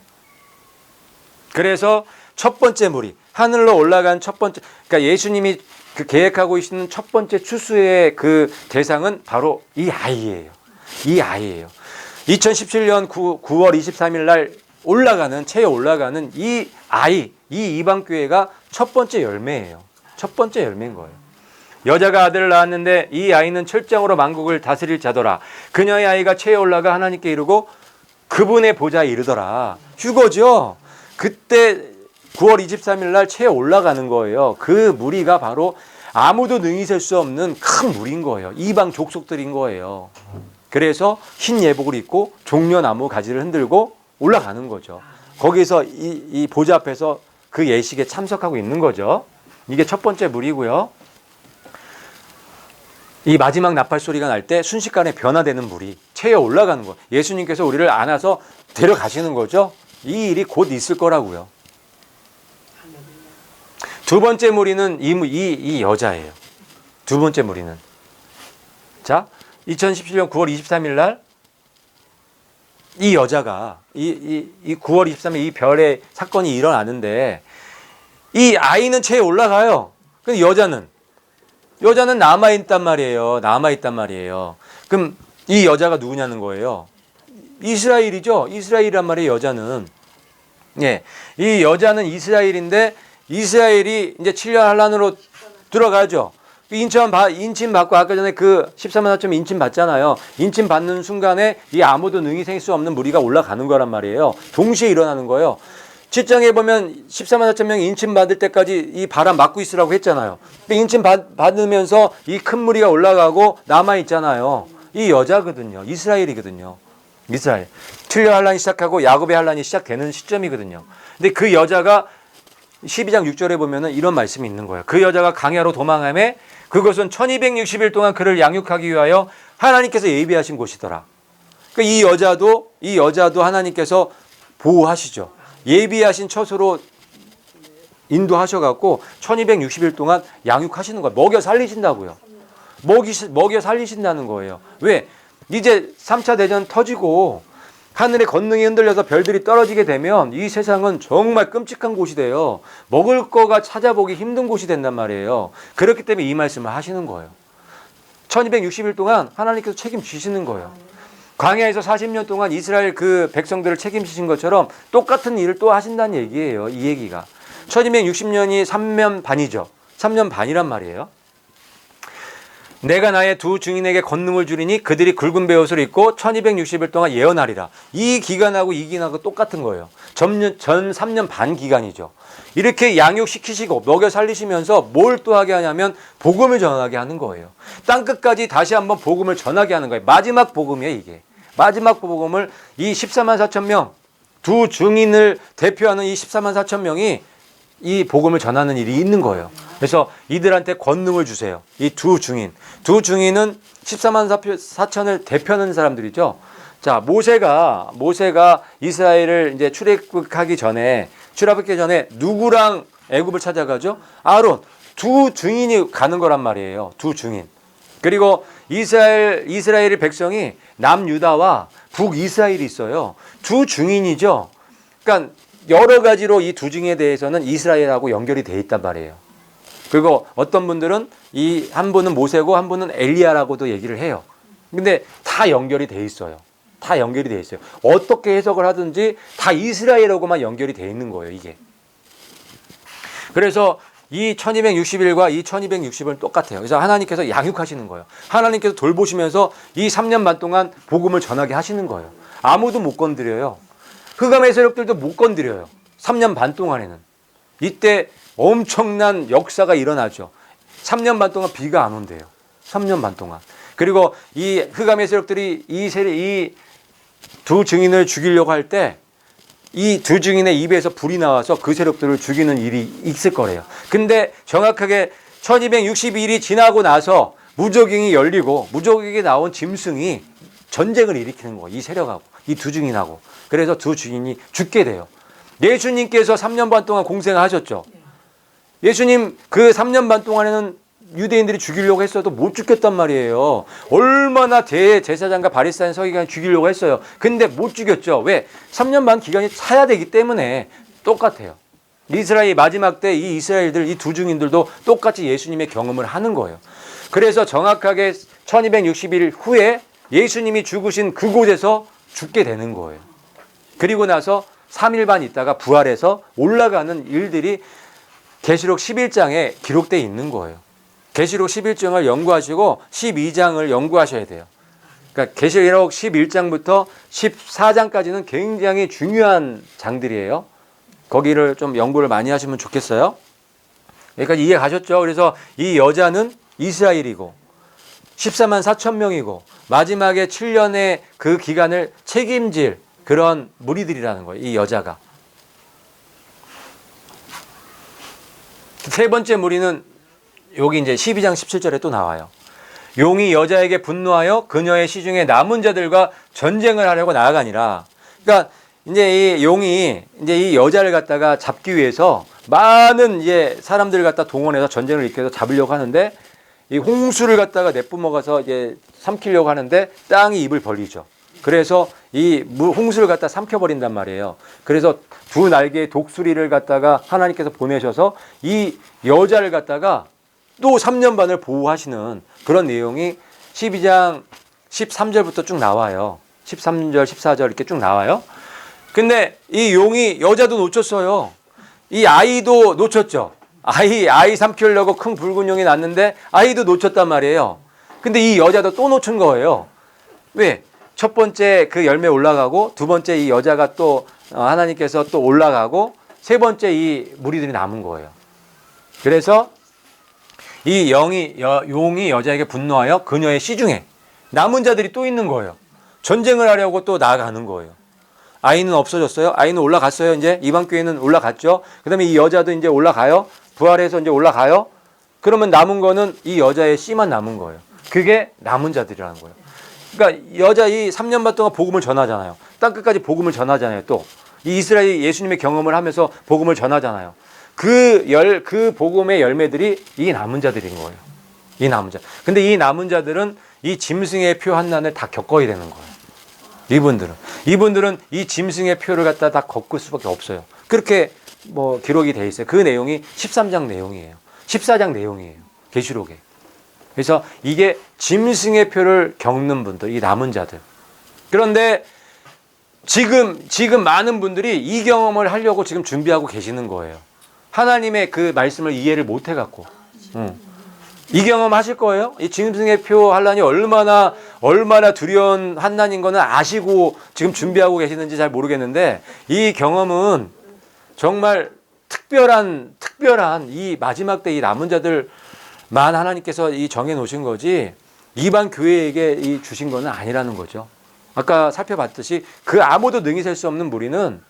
Speaker 1: 그래서 첫 번째 무리, 하늘로 올라간 첫 번째, 그러니까 예수님이 그 계획하고 계시는 첫 번째 추수의 그 대상은 바로 이 아이예요. 이 아이예요. 2017년 9월 23일 날 채에 올라가는 이 아이, 이 이방교회가 첫 번째 열매예요. 첫 번째 열매인 거예요. 여자가 아들을 낳았는데 이 아이는 철장으로 만국을 다스릴 자더라. 그녀의 아이가 채에 올라가 하나님께 이르고 그분의 보좌에 이르더라. 휴거죠. 그때 9월 23일 날 채에 올라가는 거예요. 그 무리가 바로 아무도 능히 셀 수 없는 큰 무리인 거예요. 이방 족속들인 거예요. 그래서 흰 예복을 입고 종려나무 가지를 흔들고 올라가는 거죠. 거기서 이 보좌 앞에서 그 예식에 참석하고 있는 거죠. 이게 첫 번째 무리고요. 이 마지막 나팔 소리가 날 때 순식간에 변화되는 무리, 채에 올라가는 거. 예수님께서 우리를 안아서 데려가시는 거죠. 이 일이 곧 있을 거라고요. 두 번째 무리는 이 여자예요. 두 번째 무리는. 자, 2017년 9월 23일 날 이 여자가 이 9월 23일 이 별의 사건이 일어나는데 이 아이는 채에 올라가요. 근데 여자는 남아있단 말이에요. 남아있단 말이에요. 그럼 이 여자가 누구냐는 거예요. 이스라엘이죠. 이스라엘이란 말이에요. 여자는. 예, 이 여자는 이스라엘인데 이스라엘이 이제 7년 환란으로 들어가죠. 인침 받고 아까 전에 그 13만 4천 인침 받잖아요. 인침 받는 순간에 이 아무도 능히 생 수 없는 무리가 올라가는 거란 말이에요. 동시에 일어나는 거예요. 7장에 보면 14만 4천 명이 인침 받을 때까지 이 바람 막고 있으라고 했잖아요. 인침 받으면서 이 큰 무리가 올라가고 남아 있잖아요. 이 여자거든요. 이스라엘이거든요. 이스라엘. 7년 환란이 시작하고 야곱의 환란이 시작되는 시점이거든요. 근데 그 여자가 12장 6절에 보면은 이런 말씀이 있는 거예요. 그 여자가 강야로 도망하매 그것은 1260일 동안 그를 양육하기 위하여 하나님께서 예비하신 곳이더라. 그러니까 이 여자도 하나님께서 보호하시죠. 예비하신 처소로 인도하셔갖고 1260일 동안 양육하시는 거예요. 먹여 살리신다고요. 먹여 살리신다는 거예요. 왜? 이제 3차 대전 터지고 하늘의 권능이 흔들려서 별들이 떨어지게 되면 이 세상은 정말 끔찍한 곳이 돼요. 먹을 거가 찾아보기 힘든 곳이 된단 말이에요. 그렇기 때문에 이 말씀을 하시는 거예요. 1260일 동안 하나님께서 책임지시는 거예요. 광야에서 40년 동안 이스라엘 그 백성들을 책임지신 것처럼 똑같은 일을 또 하신다는 얘기예요. 이 얘기가. 1260년이 3년 반이죠. 3년 반이란 말이에요. 내가 나의 두 증인에게 권능을 주리니 그들이 굵은 베옷을 입고 1260일 동안 예언하리라. 이 기간하고 이 기간하고 똑같은 거예요. 전 3년 반 기간이죠. 이렇게 양육시키시고 먹여 살리시면서 뭘 또 하게 하냐면 복음을 전하게 하는 거예요. 땅끝까지 다시 한번 복음을 전하게 하는 거예요. 마지막 복음이에요, 이게. 마지막 복음을 이 14만 4천 명, 두 증인을 대표하는 이 14만 4천 명이 이 복음을 전하는 일이 있는 거예요. 그래서 이들한테 권능을 주세요. 이 두 증인. 두 증인은 14만 4천을 대표하는 사람들이죠. 자, 모세가 이스라엘을 이제 출애굽하기 전에 누구랑 애굽을 찾아가죠? 아론. 두 증인이 가는 거란 말이에요. 두 증인. 그리고 이스라엘의 백성이 남유다와 북이스라엘이 있어요. 두 증인이죠. 그러니까 여러 가지로 이 두 증인에 대해서는 이스라엘하고 연결이 돼 있단 말이에요. 그리고 어떤 분들은 이 한 분은 모세고 한 분은 엘리야라고도 얘기를 해요. 근데 다 연결이 돼 있어요. 다 연결이 돼 있어요. 어떻게 해석을 하든지 다 이스라엘하고만 연결이 돼 있는 거예요, 이게. 그래서 이 1260일과 이 1260일은 똑같아요. 그래서 하나님께서 양육하시는 거예요. 하나님께서 돌보시면서 이 3년 반 동안 복음을 전하게 하시는 거예요. 아무도 못 건드려요. 흑암의 세력들도 못 건드려요. 3년 반 동안에는. 이때 엄청난 역사가 일어나죠. 3년 반 동안 비가 안 온대요. 3년 반 동안. 그리고 이 흑암의 세력들이 이 두 증인을 죽이려고 할 때 이 두 증인의 입에서 불이 나와서 그 세력들을 죽이는 일이 있을 거래요. 근데 정확하게 1262일이 지나고 나서 무저갱이 열리고 무저갱이 나온 짐승이 전쟁을 일으키는 거예요. 이 세력하고 이 두 증인하고. 그래서 두 증인이 죽게 돼요. 예수님께서 3년 반 동안 공생을 하셨죠. 예수님 그 3년 반 동안에는 유대인들이 죽이려고 했어도 못 죽였단 말이에요. 얼마나 대제사장과 바리새인 서기관이 죽이려고 했어요. 근데 못 죽였죠. 왜? 3년 반 기간이 차야 되기 때문에 똑같아요. 이스라엘 마지막 때 이 이스라엘들 이 두 증인들도 똑같이 예수님의 경험을 하는 거예요. 그래서 정확하게 1260일 후에 예수님이 죽으신 그곳에서 죽게 되는 거예요. 그리고 나서 3일 반 있다가 부활해서 올라가는 일들이 계시록 11장에 기록되어 있는 거예요. 계시록 11장을 연구하시고 12장을 연구하셔야 돼요. 그러니까 계시록 11장부터 14장까지는 굉장히 중요한 장들이에요. 거기를 좀 연구를 많이 하시면 좋겠어요. 여기까지 이해 가셨죠? 그래서 이 여자는 이스라엘이고 14만 4천 명이고 마지막에 7년의 그 기간을 책임질 그런 무리들이라는 거예요. 이 여자가. 세 번째 무리는 여기 이제 12장 17절에 또 나와요. 용이 여자에게 분노하여 그녀의 시중에 남은 자들과 전쟁을 하려고 나아가니라. 그러니까 이제 이 용이 이제 이 여자를 갖다가 잡기 위해서 많은 이제 사람들을 갖다 동원해서 전쟁을 일으켜서 잡으려고 하는데 이 홍수를 갖다가 내뿜어가서 이제 삼키려고 하는데 땅이 입을 벌리죠. 그래서 이 홍수를 갖다 삼켜버린단 말이에요. 그래서 두 날개의 독수리를 갖다가 하나님께서 보내셔서 이 여자를 갖다가 또 3년 반을 보호하시는 그런 내용이 12장 13절부터 쭉 나와요. 13절, 14절 이렇게 쭉 나와요. 근데 이 용이 여자도 놓쳤어요. 이 아이도 놓쳤죠. 아이 삼키려고 큰 붉은 용이 났는데 아이도 놓쳤단 말이에요. 근데 이 여자도 또 놓친 거예요. 왜? 첫 번째 그 열매 올라가고 두 번째 이 여자가 또 하나님께서 또 올라가고 세 번째 이 무리들이 남은 거예요. 그래서 이 용이 여자에게 분노하여 그녀의 시중에 남은 자들이 또 있는 거예요. 전쟁을 하려고 또 나아가는 거예요. 아이는 없어졌어요. 아이는 올라갔어요. 이제 이방교회는 올라갔죠. 그 다음에 이 여자도 이제 올라가요. 부활해서 이제 올라가요. 그러면 남은 거는 이 여자의 씨만 남은 거예요. 그게 남은 자들이라는 거예요. 그러니까 여자 이 3년 반 동안 복음을 전하잖아요. 땅끝까지 복음을 전하잖아요. 또 이 이스라엘이 예수님의 경험을 하면서 복음을 전하잖아요. 그 복음의 열매들이 이 남은 자들인 거예요. 이 남은 자. 근데 이 남은 자들은 이 짐승의 표 환난을 다 겪어야 되는 거예요. 이분들은 이 짐승의 표를 갖다 다 겪을 수밖에 없어요. 그렇게 뭐 기록이 돼 있어요. 그 내용이 13장 내용이에요. 14장 내용이에요. 계시록에. 그래서 이게 짐승의 표를 겪는 분들, 이 남은 자들. 그런데 지금 많은 분들이 이 경험을 하려고 지금 준비하고 계시는 거예요. 하나님의 그 말씀을 이해를 못 해갖고. 이 경험 하실 거예요? 이 짐승의 표 환난이 얼마나 두려운 환난인 거는 아시고 지금 준비하고 계시는지 잘 모르겠는데, 이 경험은 정말 특별한 이 마지막 때 이 남은 자들만 하나님께서 이 정해 놓으신 거지, 이방 교회에게 이 주신 거는 아니라는 거죠. 아까 살펴봤듯이 그 아무도 능히 셀 수 없는 무리는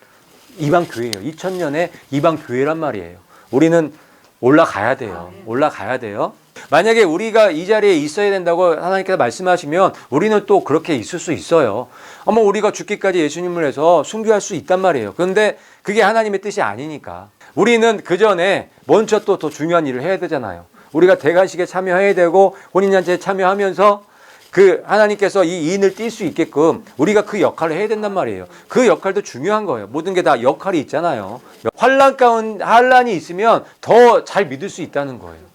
Speaker 1: 이방 교회예요. 2000년의 이방 교회란 말이에요. 우리는 올라가야 돼요. 만약에 우리가 이 자리에 있어야 된다고 하나님께서 말씀하시면 우리는 또 그렇게 있을 수 있어요. 우리가 죽기까지 예수님을 해서 순교할 수 있단 말이에요. 그런데 그게 하나님의 뜻이 아니니까 우리는 그 전에 먼저 또 더 중요한 일을 해야 되잖아요. 우리가 대관식에 참여해야 되고 혼인잔치에 참여하면서 그 하나님께서 이 인을 띌 수 있게끔 우리가 그 역할을 해야 된단 말이에요. 그 역할도 중요한 거예요. 모든 게 다 역할이 있잖아요. 환난이 있으면 더 잘 믿을 수 있다는 거예요.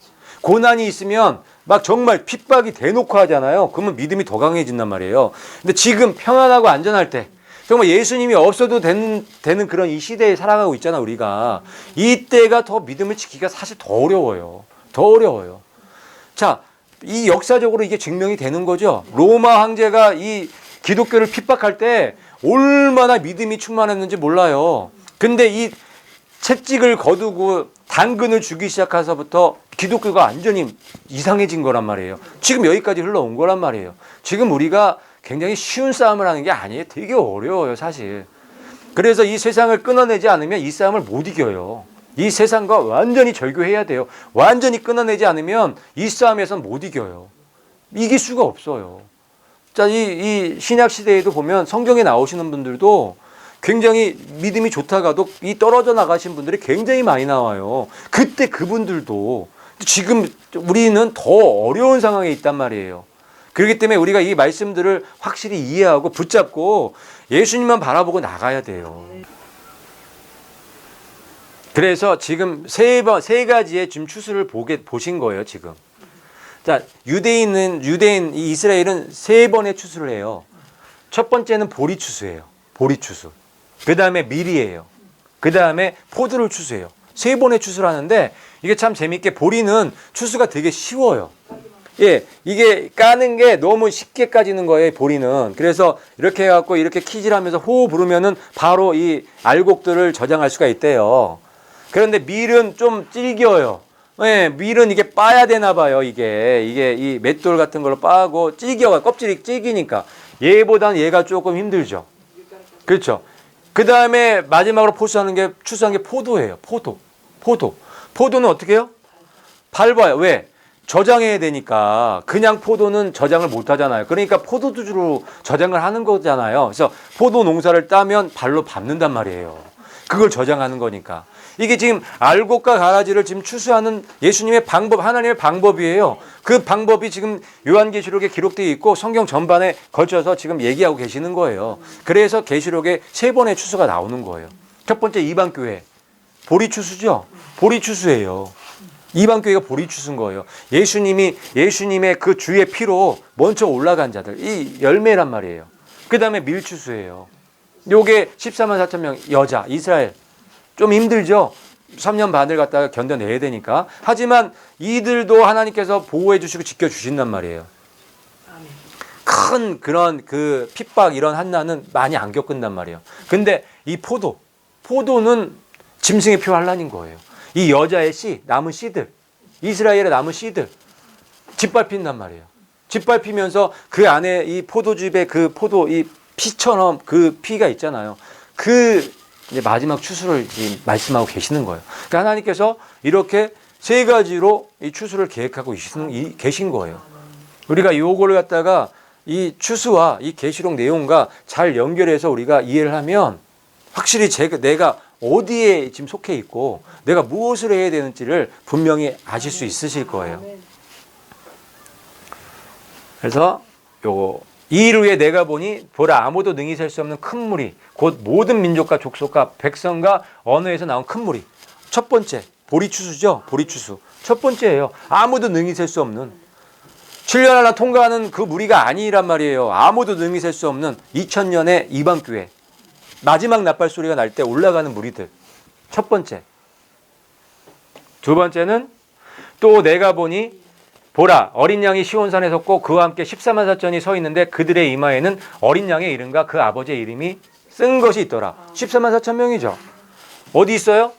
Speaker 1: 고난이 있으면 막 정말 핍박이 대놓고 하잖아요. 그러면 믿음이 더 강해진단 말이에요. 근데 지금 평안하고 안전할 때, 정말 예수님이 없어도 되는 그런 이 시대에 살아가고 있잖아, 우리가. 이때가 더 믿음을 지키기가 사실 더 어려워요. 자, 이 역사적으로 이게 증명이 되는 거죠. 로마 황제가 이 기독교를 핍박할 때 얼마나 믿음이 충만했는지 몰라요. 근데 이 채찍을 거두고 당근을 주기 시작해서부터 기독교가 완전히 이상해진 거란 말이에요. 지금 여기까지 흘러온 거란 말이에요. 지금 우리가 굉장히 쉬운 싸움을 하는 게 아니에요. 되게 어려워요, 사실. 그래서 이 세상을 끊어내지 않으면 이 싸움을 못 이겨요. 이 세상과 완전히 절교해야 돼요. 완전히 끊어내지 않으면 이 싸움에선 못 이겨요. 이길 수가 없어요. 자, 이 신약 시대에도 보면 성경에 나오시는 분들도 굉장히 믿음이 좋다가도 이 떨어져 나가신 분들이 굉장히 많이 나와요. 그때 그분들도 지금 우리는 더 어려운 상황에 있단 말이에요. 그렇기 때문에 우리가 이 말씀들을 확실히 이해하고 붙잡고 예수님만 바라보고 나가야 돼요. 그래서 지금 세 가지의 지금 추수를 보신 거예요, 지금. 자, 유대인 이 이스라엘은 3번의 추수를 해요. 첫 번째는 보리 추수예요. 보리 추수. 그 다음에 밀이에요. 그 다음에 포도를 추수해요. 3번의 추수를 하는데 이게 참 재밌게 보리는 추수가 되게 쉬워요. 예, 이게 까는 게 너무 쉽게 까지는 거예요, 보리는. 그래서 이렇게 해갖고 이렇게 키질하면서 호흡 부르면은 바로 이 알곡들을 저장할 수가 있대요. 그런데 밀은 좀 질겨요. 예, 밀은 이게 빠야 되나 봐요, 이게 이 맷돌 같은 걸로 빠고 질겨가 껍질이 질기니까 얘보다는 얘가 조금 힘들죠. 그렇죠. 그 다음에 마지막으로 추수한 게 포도예요. 포도는 어떻게 해요? 밟아요. 왜? 저장해야 되니까. 그냥 포도는 저장을 못 하잖아요. 그러니까 포도주로 저장을 하는 거잖아요. 그래서 포도 농사를 따면 발로 밟는단 말이에요. 그걸 저장하는 거니까. 이게 지금 알곡과 가라지를 지금 추수하는 예수님의 방법, 하나님의 방법이에요. 그 방법이 지금 요한계시록에 기록되어 있고 성경 전반에 걸쳐서 지금 얘기하고 계시는 거예요. 그래서 계시록에 3번의 추수가 나오는 거예요. 첫 번째 이방교회. 보리 추수죠? 보리 추수예요. 이방교회가 보리 추수인 거예요. 예수님의 그 주의 피로 먼저 올라간 자들. 이 열매란 말이에요. 그 다음에 밀추수예요. 요게 14만 4천 명 여자, 이스라엘. 좀 힘들죠? 3년 반을 갖다가 견뎌내야 되니까. 하지만 이들도 하나님께서 보호해 주시고 지켜주신단 말이에요. 큰 그런 그 핍박 이런 한난은 많이 안 겪은단 말이에요. 근데 이 포도는 짐승의 표 환난인 거예요. 이 여자의 남은 씨들, 이스라엘의 남은 씨들 짓밟힌단 말이에요. 짓밟히면서 그 안에 이 포도즙의 그 포도 이 피처럼 그 피가 있잖아요. 그 이제 마지막 추수를 지금 말씀하고 계시는 거예요. 그러니까 하나님께서 이렇게 3가지로 이 추수를 계획하고 계신 거예요. 우리가 요거를 갖다가 이 추수와 이 계시록 내용과 잘 연결해서 우리가 이해를 하면 확실히 내가 어디에 지금 속해 있고 내가 무엇을 해야 되는지를 분명히 아실 수 있으실 거예요. 그래서 요거 이일 후에 내가 보니 보라 아무도 능히 셀 수 없는 큰 무리 곧 모든 민족과 족속과 백성과 언어에서 나온 큰 무리. 첫 번째 보리추수죠. 보리추수 첫 번째예요. 아무도 능히 셀 수 없는 7년 하나 통과하는 그 무리가 아니란 말이에요. 아무도 능히 셀 수 없는 2000년의 이방교회 마지막 나팔 소리가 날 때 올라가는 무리들. 첫 번째. 두 번째는 또 내가 보니 보라 어린 양이 시온산에 섰고 그와 함께 14만 4천이 서 있는데 그들의 이마에는 어린 양의 이름과 그 아버지의 이름이 쓴 것이 있더라. 14만 4천 명이죠. 어디 있어요?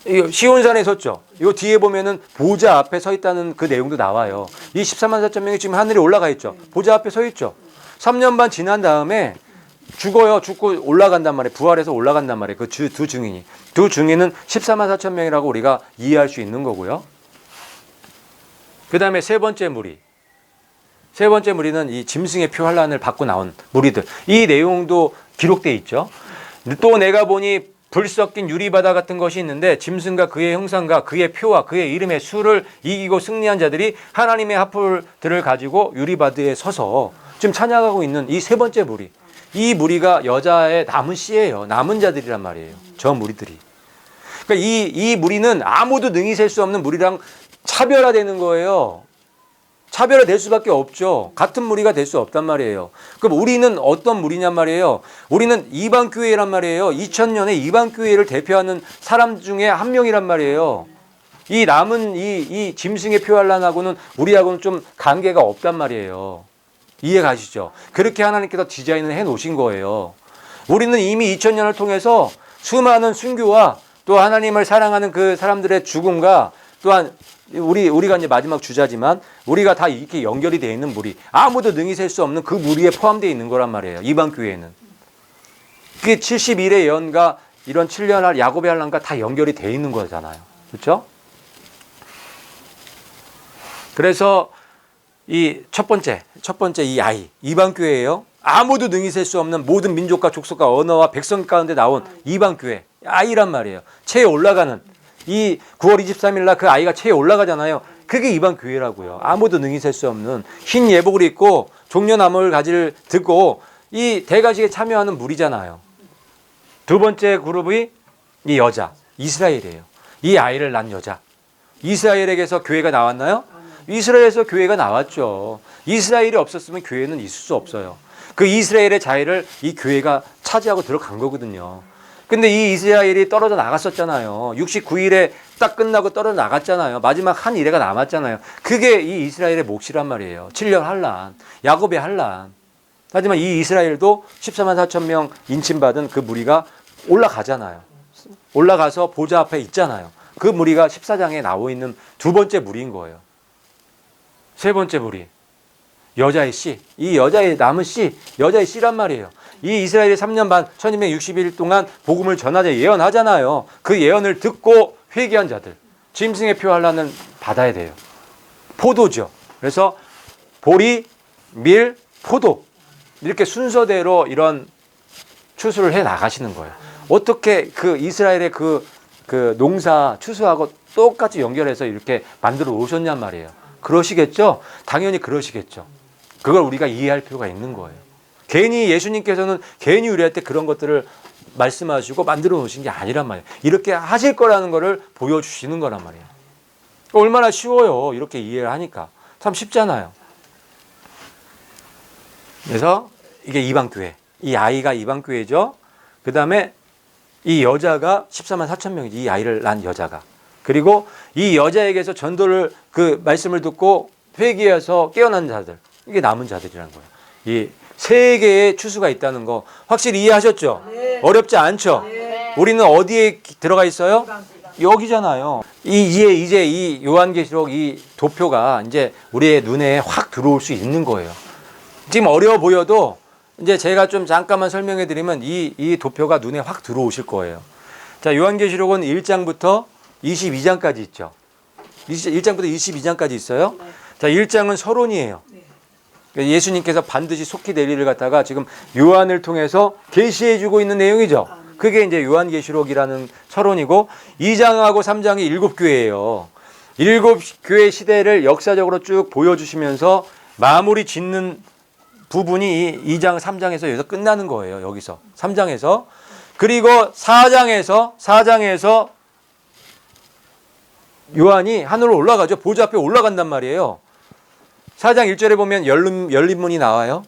Speaker 1: 이거 시온산에 섰죠. 이거 뒤에 보면은 보좌 앞에 서 있다는 그 내용도 나와요. 이 14만 4천 명이 지금 하늘에 올라가 있죠. 보좌 앞에 서 있죠. 3년 반 지난 다음에 죽어요. 죽고 올라간단 말이에요. 부활해서 올라간단 말이에요. 그 두 증인이. 두 증인은 14만 4천 명이라고 우리가 이해할 수 있는 거고요. 그 다음에 세 번째 무리. 세 번째 무리는 이 짐승의 표 환란을 받고 나온 무리들. 이 내용도 기록되어 있죠. 또 내가 보니 불 섞인 유리바다 같은 것이 있는데 짐승과 그의 형상과 그의 표와 그의 이름의 수를 이기고 승리한 자들이 하나님의 하풀들을 가지고 유리바다에 서서 지금 찬양하고 있는 이 세 번째 무리. 이 무리가 여자의 남은 씨예요. 남은 자들이란 말이에요. 저 무리들이. 그러니까 이 무리는 아무도 능히 셀 수 없는 무리랑 차별화되는 거예요. 차별화될 수밖에 없죠. 같은 무리가 될 수 없단 말이에요. 그럼 우리는 어떤 무리냔 말이에요. 우리는 이방교회란 말이에요. 2000년에 이방교회를 대표하는 사람 중에 한 명이란 말이에요. 이 남은 이 짐승의 표환란하고는 우리하고는 좀 관계가 없단 말이에요. 이해 가시죠? 그렇게 하나님께서 디자인을 해 놓으신 거예요. 우리는 이미 2000년을 통해서 수많은 순교와 또 하나님을 사랑하는 그 사람들의 죽음과 또한 우리가 이제 마지막 주자지만 우리가 다 이렇게 연결이 되어 있는 무리. 아무도 능히 셀 수 없는 그 무리에 포함되어 있는 거란 말이에요. 이방교회는. 그게 71의 예언과 이런 7년 할 야곱의 환란과 다 연결이 되어 있는 거잖아요. 그렇죠? 그래서 이 첫 번째 이 아이 이방교회예요. 아무도 능히 셀 수 없는 모든 민족과 족속과 언어와 백성 가운데 나온 이방교회 아이란 말이에요. 체에 올라가는 이 9월 23일 날 그 아이가 체에 올라가잖아요. 그게 이방교회라고요. 아무도 능히 셀 수 없는 흰 예복을 입고 종려나무를 가지를 들고 이 대가식에 참여하는 무리잖아요. 두 번째 그룹이 이 여자 이스라엘이에요. 이 아이를 낳은 여자. 이스라엘에게서 교회가 나왔나요? 이스라엘에서 교회가 나왔죠. 이스라엘이 없었으면 교회는 있을 수 없어요. 그 이스라엘의 자리를 이 교회가 차지하고 들어간 거거든요. 근데 이 이스라엘이 떨어져 나갔었잖아요. 69일에 딱 끝나고 떨어져 나갔잖아요. 마지막 한 이래가 남았잖아요. 그게 이 이스라엘의 몫이란 말이에요. 7년 환란, 야곱의 환란. 하지만 이 이스라엘도 14만 4천 명 인침받은 그 무리가 올라가잖아요. 올라가서 보좌 앞에 있잖아요. 그 무리가 14장에 나와 있는 두 번째 무리인 거예요. 세 번째 무리. 여자의 씨. 이 여자의 남은 씨. 여자의 씨란 말이에요. 이 이스라엘이 3년 반 1260일 동안 복음을 전하자 예언하잖아요. 그 예언을 듣고 회개한 자들. 짐승의 표 환란은 받아야 돼요. 포도죠. 그래서 보리, 밀, 포도. 이렇게 순서대로 이런 추수를 해 나가시는 거예요. 어떻게 그 이스라엘의 그 농사 추수하고 똑같이 연결해서 이렇게 만들어 오셨냔 말이에요. 그러시겠죠? 당연히 그러시겠죠. 그걸 우리가 이해할 필요가 있는 거예요. 괜히 예수님께서는 괜히 우리한테 그런 것들을 말씀하시고 만들어 놓으신 게 아니란 말이에요. 이렇게 하실 거라는 거를 보여주시는 거란 말이에요. 얼마나 쉬워요. 이렇게 이해를 하니까. 참 쉽잖아요. 그래서 이게 이방교회. 이 아이가 이방교회죠. 그 다음에 이 여자가 14만 4천 명이지. 이 아이를 낳은 여자가. 그리고 이 여자에게서 전도를 그 말씀을 듣고 회개해서 깨어난 자들. 이게 남은 자들이라는 거예요. 이 세 개의 추수가 있다는 거 확실히 이해하셨죠? 네. 어렵지 않죠? 네. 우리는 어디에 들어가 있어요? 여기잖아요. 이제 이 요한계시록 이 도표가 이제 우리의 눈에 확 들어올 수 있는 거예요. 지금 어려워 보여도 이제 제가 좀 잠깐만 설명해 드리면 이 도표가 눈에 확 들어오실 거예요. 자, 요한계시록은 1장부터 22장까지 있죠. 1장부터 22장까지 있어요. 네. 자, 1장은 서론이에요. 네. 예수님께서 반드시 속히 될 일을 갖다가 지금 요한을 통해서 계시해 주고 있는 내용이죠. 그게 이제 요한계시록이라는 서론이고 2장하고 3장이 7교회예요. 일곱 교회 시대를 역사적으로 쭉 보여주시면서 마무리 짓는 부분이 2장, 3장에서 여기서 끝나는 거예요. 여기서 3장에서. 그리고 4장에서 요한이 하늘로 올라가죠. 보좌 앞에 올라간단 말이에요. 4장 1절에 보면 열린 문이 나와요.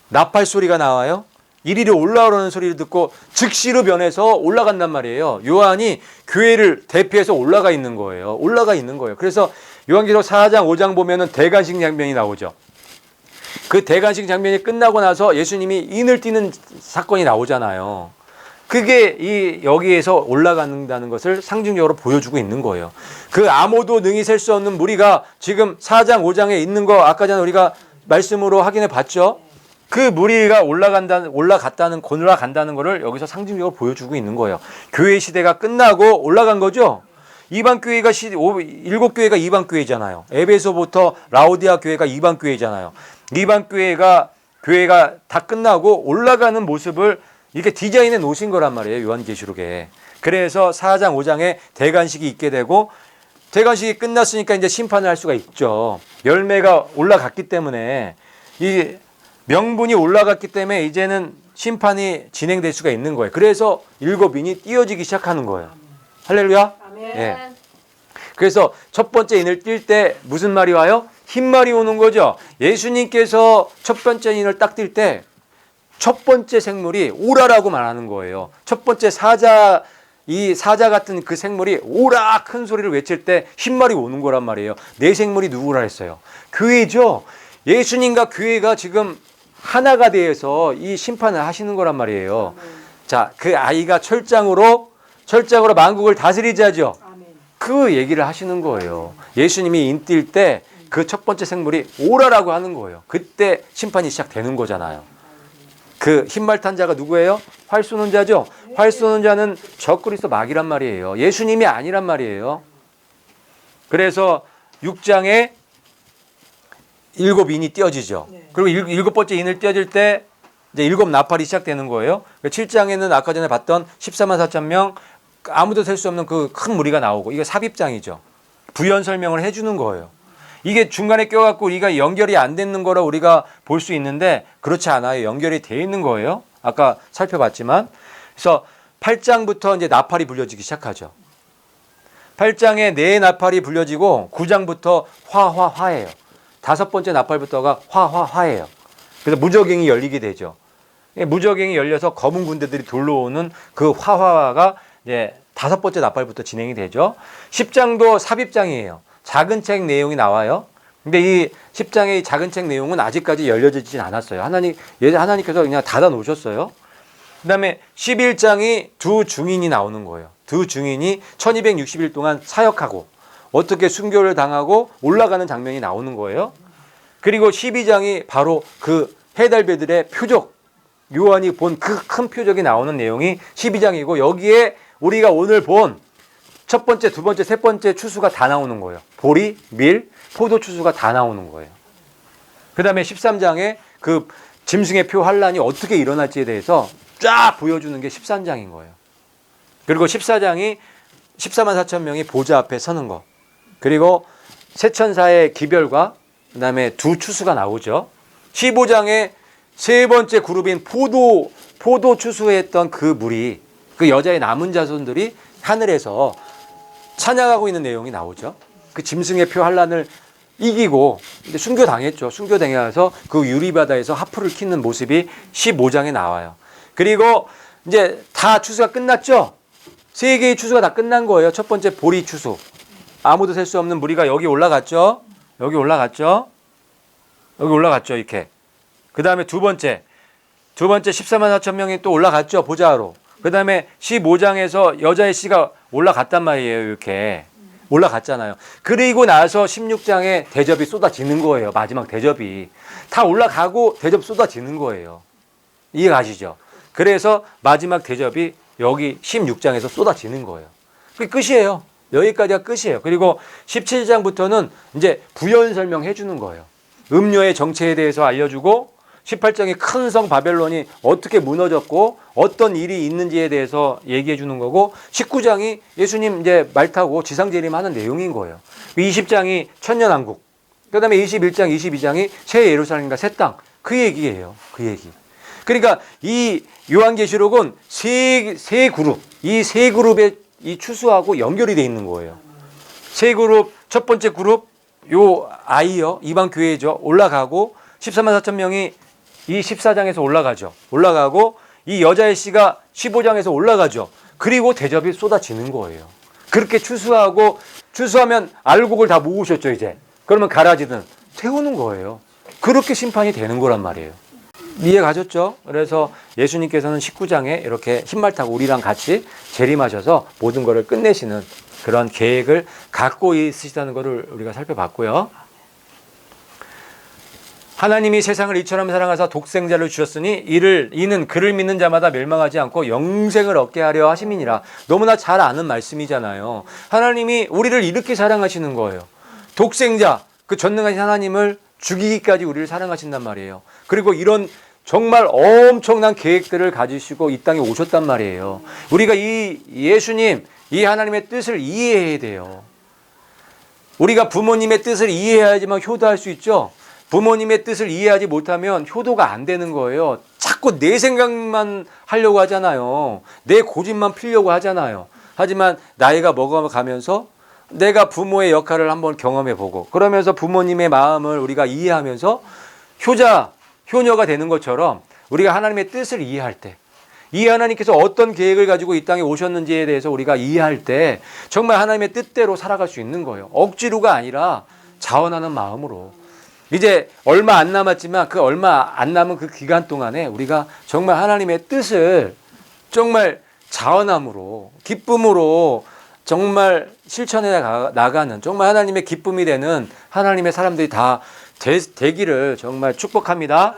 Speaker 1: 나팔 소리가 나와요. 이리로 올라오라는 소리를 듣고 즉시로 변해서 올라간단 말이에요. 요한이 교회를 대표해서 올라가 있는 거예요. 올라가 있는 거예요. 그래서 요한계시록 4장, 5장 보면은 대관식 장면이 나오죠. 그 대관식 장면이 끝나고 나서 예수님이 인을 띄는 사건이 나오잖아요. 그게 여기에서 올라간다는 것을 상징적으로 보여주고 있는 거예요. 그 아무도 능히 셀 수 없는 무리가 지금 4장, 5장에 있는 거 아까 전에 우리가 말씀으로 확인해 봤죠. 그 무리가 올라간다는 거를 여기서 상징적으로 보여주고 있는 거예요. 교회 시대가 끝나고 올라간 거죠. 이방 교회가 일곱 교회가 이방 교회잖아요. 에베소부터 라오디아 교회가 이방 교회잖아요. 이방 교회가 다 끝나고 올라가는 모습을 이렇게 디자인해 놓으신 거란 말이에요. 요한계시록에. 그래서 4장, 5장에 대관식이 있게 되고 대관식이 끝났으니까 이제 심판을 할 수가 있죠. 열매가 올라갔기 때문에 이 명분이 올라갔기 때문에 이제는 심판이 진행될 수가 있는 거예요. 그래서 일곱 인이 띄어지기 시작하는 거예요. 할렐루야. 예. 그래서 첫 번째 인을 띌 때 무슨 말이 와요? 흰 말이 오는 거죠. 예수님께서 첫 번째 인을 딱 띌 때 첫 번째 생물이 오라라고 말하는 거예요. 첫 번째 이 사자 같은 그 생물이 오라 큰 소리를 외칠 때 흰 말이 오는 거란 말이에요. 내 생물이 누구라 했어요? 교회죠. 예수님과 교회가 지금 하나가 되어서 이 심판을 하시는 거란 말이에요. 자, 그 아이가 철장으로 만국을 다스리자죠. 그 얘기를 하시는 거예요. 예수님이 인뛸 때 그 첫 번째 생물이 오라라고 하는 거예요. 그때 심판이 시작되는 거잖아요. 그 흰말 탄 자가 누구예요? 활 쏘는 자죠. 활 쏘는 자는 적그리스도 마귀란 말이에요. 예수님이 아니란 말이에요. 그래서 6장에 일곱 인이 띄어지죠. 그리고 일곱 번째 인을 띄어질 때 이제 일곱 나팔이 시작되는 거예요. 7장에는 아까 전에 봤던 14만 4천 명 아무도 셀 수 없는 그 큰 무리가 나오고 이게 삽입장이죠. 부연 설명을 해주는 거예요. 이게 중간에 껴갖고 우리가 연결이 안 되는 거라 우리가 볼 수 있는데 그렇지 않아요. 연결이 돼 있는 거예요. 아까 살펴봤지만. 그래서 8장부터 이제 나팔이 불려지기 시작하죠. 8장에 네 나팔이 불려지고 9장부터 화예요. 다섯 번째 나팔부터가 화예요. 그래서 무저갱이 열리게 되죠. 무저갱이 열려서 검은 군대들이 돌러오는 그 화가 이제 다섯 번째 나팔부터 진행이 되죠. 10장도 삽입장이에요. 작은 책 내용이 나와요. 근데 이 10장의 작은 책 내용은 아직까지 열려지진 않았어요. 하나님께서 그냥 닫아 놓으셨어요. 그 다음에 11장이 두 증인이 나오는 거예요. 두 증인이 1260일 동안 사역하고 어떻게 순교를 당하고 올라가는 장면이 나오는 거예요. 그리고 12장이 바로 그 해달배들의 표적, 요한이 본 그 큰 표적이 나오는 내용이 12장이고 여기에 우리가 오늘 본 첫 번째, 두 번째, 세 번째 추수가 다 나오는 거예요. 보리, 밀, 포도 추수가 다 나오는 거예요. 그 다음에 13장에 그 짐승의 표 환란이 어떻게 일어날지에 대해서 쫙 보여주는 게 13장인 거예요. 그리고 14장이 14만 4천 명이 보좌 앞에 서는 거. 그리고 세천사의 기별과 그 다음에 두 추수가 나오죠. 15장에 세 번째 그룹인 포도 추수했던 그 무리, 그 여자의 남은 자손들이 하늘에서 찬양하고 있는 내용이 나오죠. 그 짐승의 표 환란을 이기고 이제 순교당했죠. 순교당해서 그 유리바다에서 하프를 키는 모습이 15장에 나와요. 그리고 이제 다 추수가 끝났죠. 세 개의 추수가 다 끝난 거예요. 첫 번째 보리 추수. 아무도 셀 수 없는 무리가 여기 올라갔죠. 여기 올라갔죠. 이렇게. 그 다음에 두 번째 14만 4천 명이 또 올라갔죠. 보좌로. 그 다음에 15장에서 여자의 씨가 올라갔단 말이에요. 이렇게. 올라갔잖아요. 그리고 나서 16장에 대접이 쏟아지는 거예요. 마지막 대접이. 다 올라가고 대접 쏟아지는 거예요. 이해가시죠? 그래서 마지막 대접이 여기 16장에서 쏟아지는 거예요. 그게 끝이에요. 여기까지가 끝이에요. 그리고 17장부터는 이제 부연 설명해 주는 거예요. 음료의 정체에 대해서 알려주고 18장의 큰 성 바벨론이 어떻게 무너졌고 어떤 일이 있는지에 대해서 얘기해 주는 거고, 19장이 예수님 이제 말 타고 지상재림하는 내용인 거예요. 20장이 천년왕국, 그 다음에 21장, 22장이 새 예루살렘과 새 땅, 그 얘기예요. 그 얘기. 그러니까 이 요한계시록은 세 그룹, 이 세 그룹의 이 추수하고 연결이 돼 있는 거예요. 세 그룹, 첫 번째 그룹, 요 아이요, 이방 교회죠. 올라가고 14만 4천 명이 이 14장에서 올라가죠. 올라가고 이 여자의 씨가 15장에서 올라가죠. 그리고 대접이 쏟아지는 거예요. 그렇게 추수하면 알곡을 다 모으셨죠, 이제. 그러면 가라지든 태우는 거예요. 그렇게 심판이 되는 거란 말이에요. 이해 가셨죠? 그래서 예수님께서는 19장에 이렇게 흰말 타고 우리랑 같이 재림하셔서 모든 것을 끝내시는 그런 계획을 갖고 있으시다는 것을 우리가 살펴봤고요. 하나님이 세상을 이처럼 사랑하사 독생자를 주셨으니 이는 그를 믿는 자마다 멸망하지 않고 영생을 얻게 하려 하심이니라. 너무나 잘 아는 말씀이잖아요. 하나님이 우리를 이렇게 사랑하시는 거예요. 독생자, 그 전능하신 하나님을 죽이기까지 우리를 사랑하신단 말이에요. 그리고 이런 정말 엄청난 계획들을 가지시고 이 땅에 오셨단 말이에요. 우리가 이 예수님, 이 하나님의 뜻을 이해해야 돼요. 우리가 부모님의 뜻을 이해해야지만 효도할 수 있죠. 부모님의 뜻을 이해하지 못하면 효도가 안 되는 거예요. 자꾸 내 생각만 하려고 하잖아요. 내 고집만 피려고 하잖아요. 하지만 나이가 먹어가면서 내가 부모의 역할을 한번 경험해보고, 그러면서 부모님의 마음을 우리가 이해하면서 효녀가 되는 것처럼 우리가 하나님의 뜻을 이해할 때, 이 하나님께서 어떤 계획을 가지고 이 땅에 오셨는지에 대해서 우리가 이해할 때 정말 하나님의 뜻대로 살아갈 수 있는 거예요. 억지로가 아니라 자원하는 마음으로. 이제 얼마 안 남았지만 그 얼마 안 남은 그 기간 동안에 우리가 정말 하나님의 뜻을 정말 자원함으로, 기쁨으로 정말 실천해 나가는, 정말 하나님의 기쁨이 되는 하나님의 사람들이 다 되기를 정말 축복합니다.